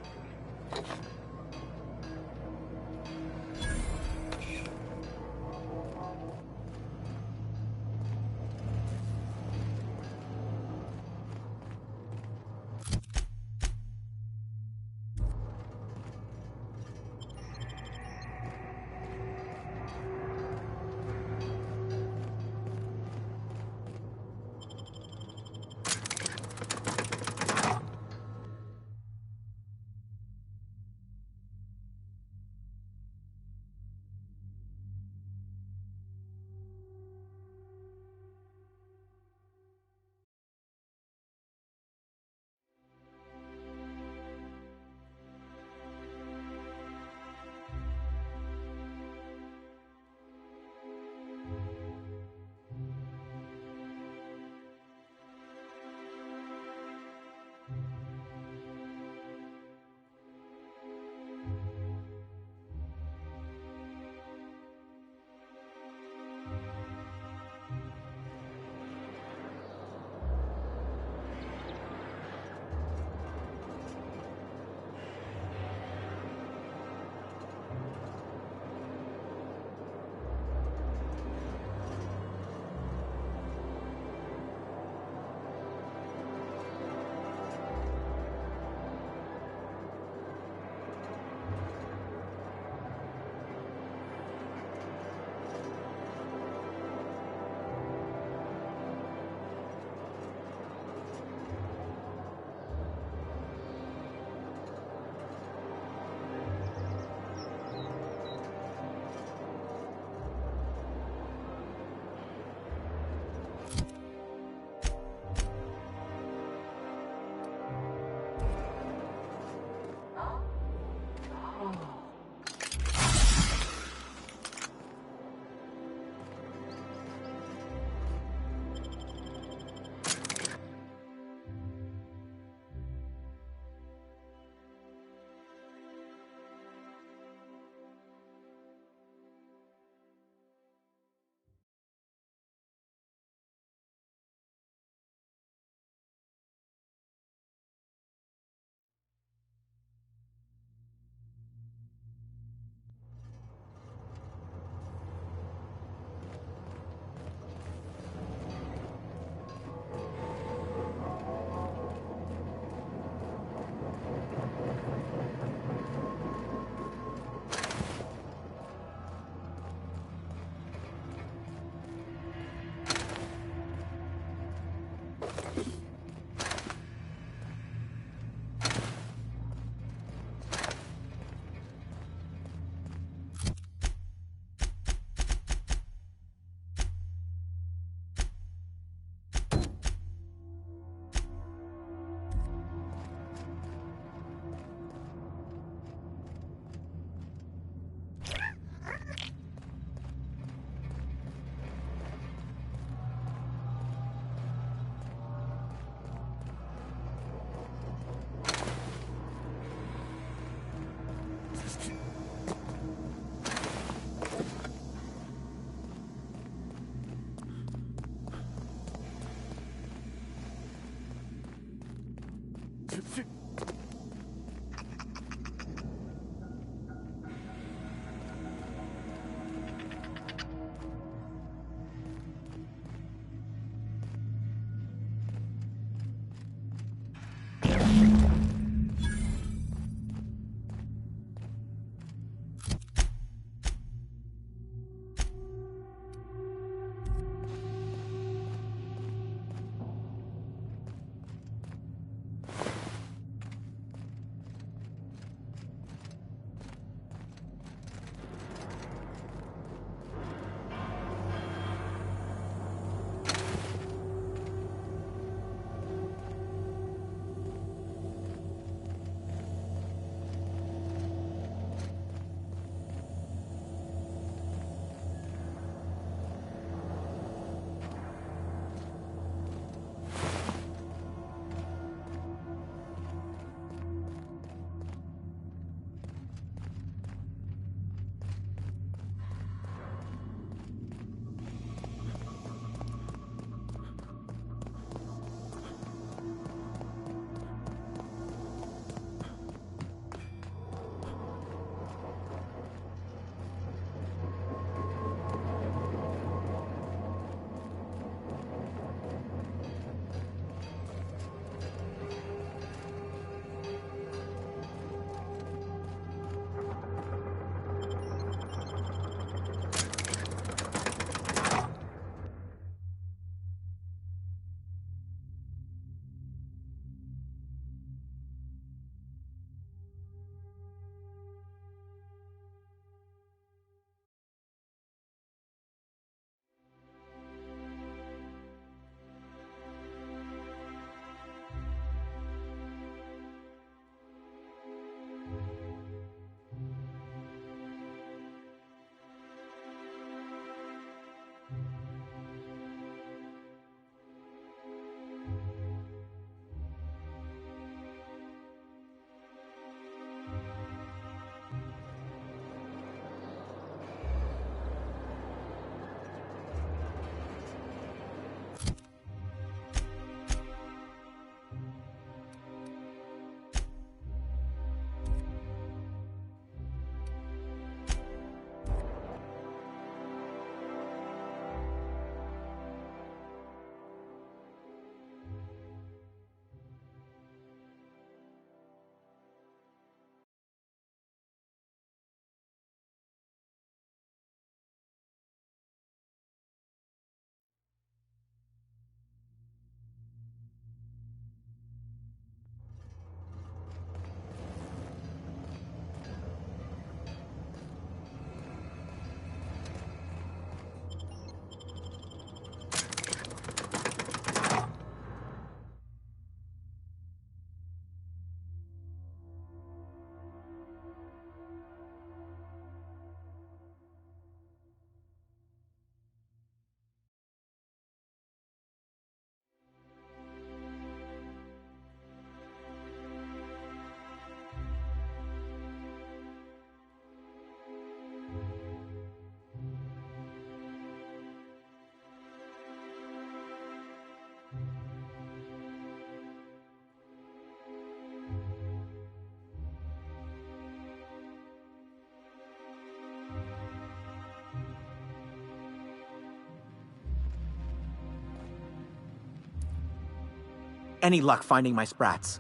any luck finding my sprats.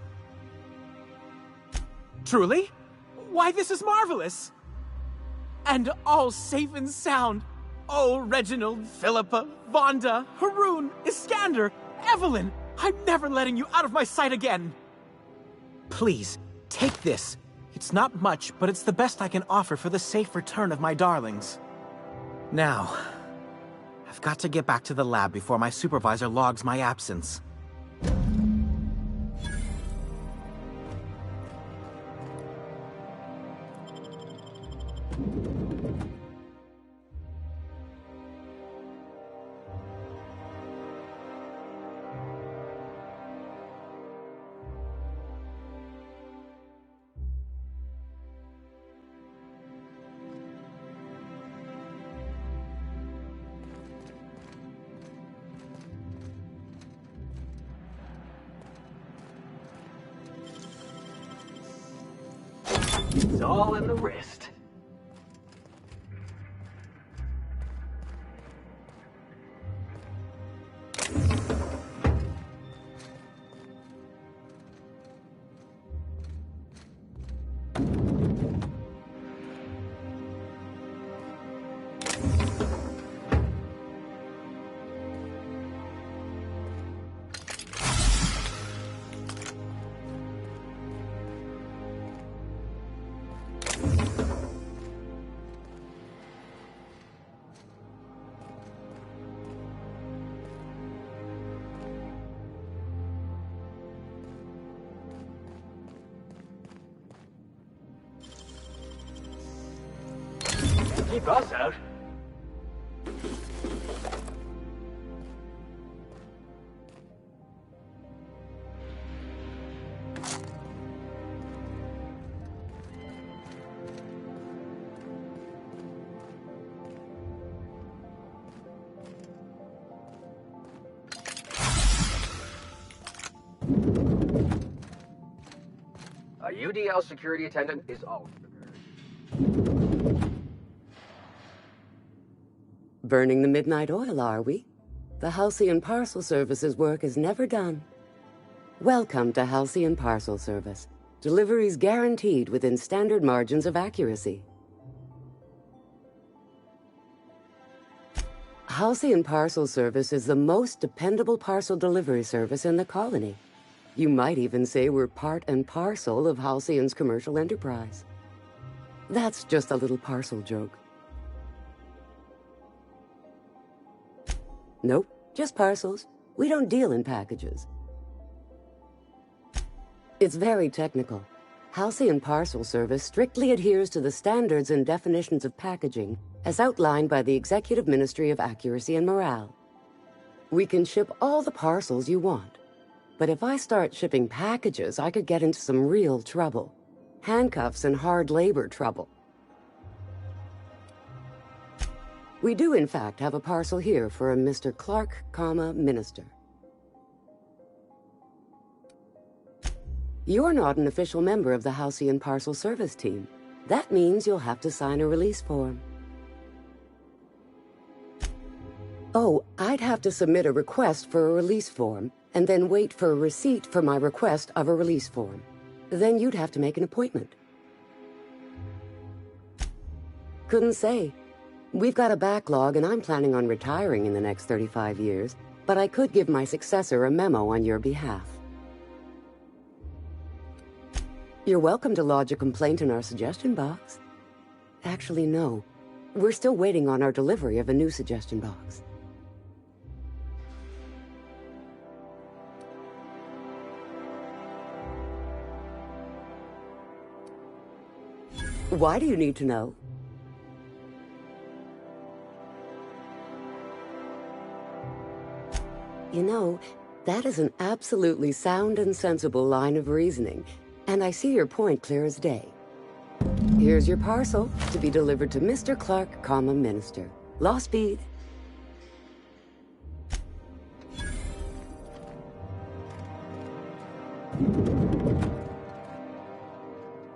Truly? Why, this is marvelous! And all safe and sound. Oh, Reginald, Philippa, Vonda, Haroon, Iskander, Evelyn, I'm never letting you out of my sight again. Please, take this. It's not much, but it's the best I can offer for the safe return of my darlings. Now, I've got to get back to the lab before my supervisor logs my absence. It's all in the wrist. Keep us out. A UDL security attendant is always prepared. Burning the midnight oil, are we? The Halcyon Parcel Service's work is never done. Welcome to Halcyon Parcel Service. Deliveries guaranteed within standard margins of accuracy. Halcyon Parcel Service is the most dependable parcel delivery service in the colony. You might even say we're part and parcel of Halcyon's commercial enterprise. That's just a little parcel joke. Nope, just parcels. We don't deal in packages. It's very technical. Halcyon Parcel Service strictly adheres to the standards and definitions of packaging as outlined by the Executive Ministry of Accuracy and Morale. We can ship all the parcels you want, but if I start shipping packages, I could get into some real trouble. Handcuffs and hard labor trouble. We do, in fact, have a parcel here for a Mr. Clark, Minister. You're not an official member of the Halcyon Parcel Service team. That means you'll have to sign a release form. Oh, I'd have to submit a request for a release form, and then wait for a receipt for my request of a release form. Then you'd have to make an appointment. Couldn't say. We've got a backlog, and I'm planning on retiring in the next 35 years, but I could give my successor a memo on your behalf. You're welcome to lodge a complaint in our suggestion box. Actually, no. We're still waiting on our delivery of a new suggestion box. Why do you need to know? You know, that is an absolutely sound and sensible line of reasoning, and I see your point clear as day. Here's your parcel to be delivered to Mr. Clark, Minister. Law speed.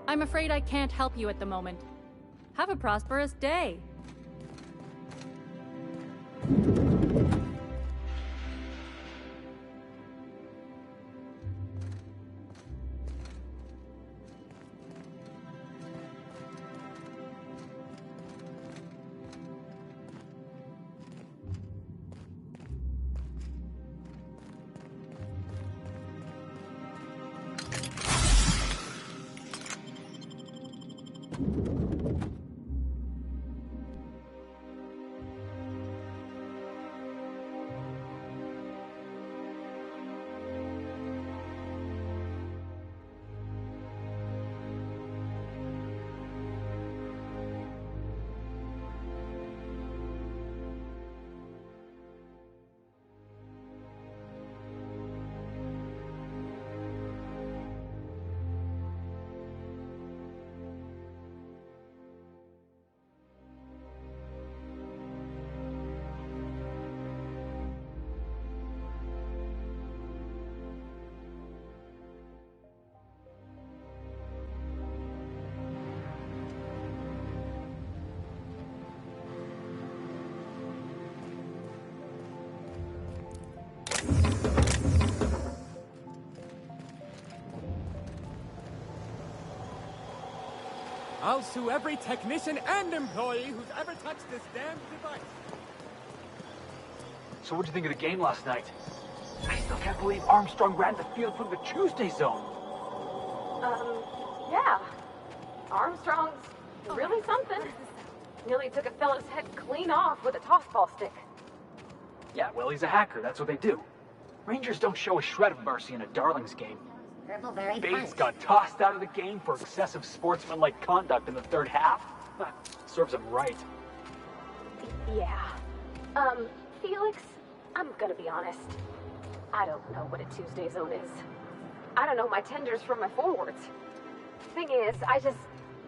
I'm afraid I can't help you at the moment. Have a prosperous day. I'll sue every technician and employee who's ever touched this damn device. So what'd you think of the game last night? I still can't believe Armstrong ran the field from the Tuesday zone. Yeah. Armstrong's really something. Nearly took a fella's head clean off with a tossball stick. Yeah, well, he's a hacker. That's what they do. Rangers don't show a shred of mercy in a Darlings game. Purple-berry Bates punch. got tossed out of the game for excessive sportsmanlike conduct in the third half. Serves him right. Yeah. Felix, I'm gonna be honest. I don't know what a Tuesday zone is. I don't know my tenders from my forwards. Thing is, I just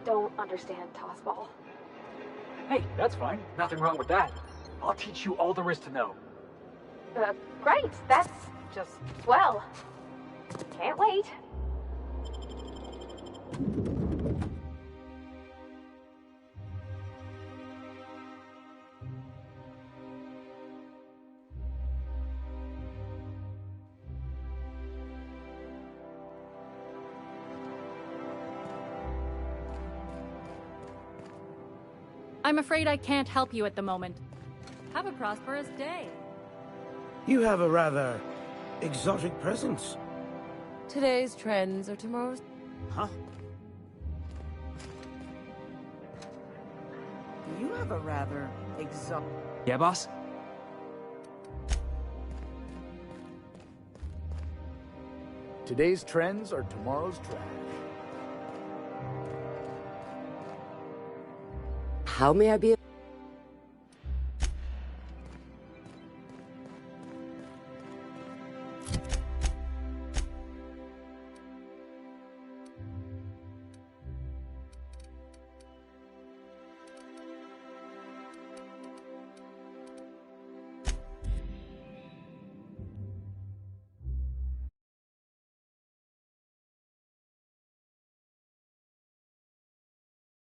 don't understand tossball. Hey, that's fine. Nothing wrong with that. I'll teach you all there is to know. Great. That's just swell. Can't wait. I'm afraid I can't help you at the moment. Have a prosperous day. You have a rather exotic presence. Today's trends are tomorrow's... Huh? You have a rather exotic... Yeah, boss? Today's trends are tomorrow's trash. How may I be...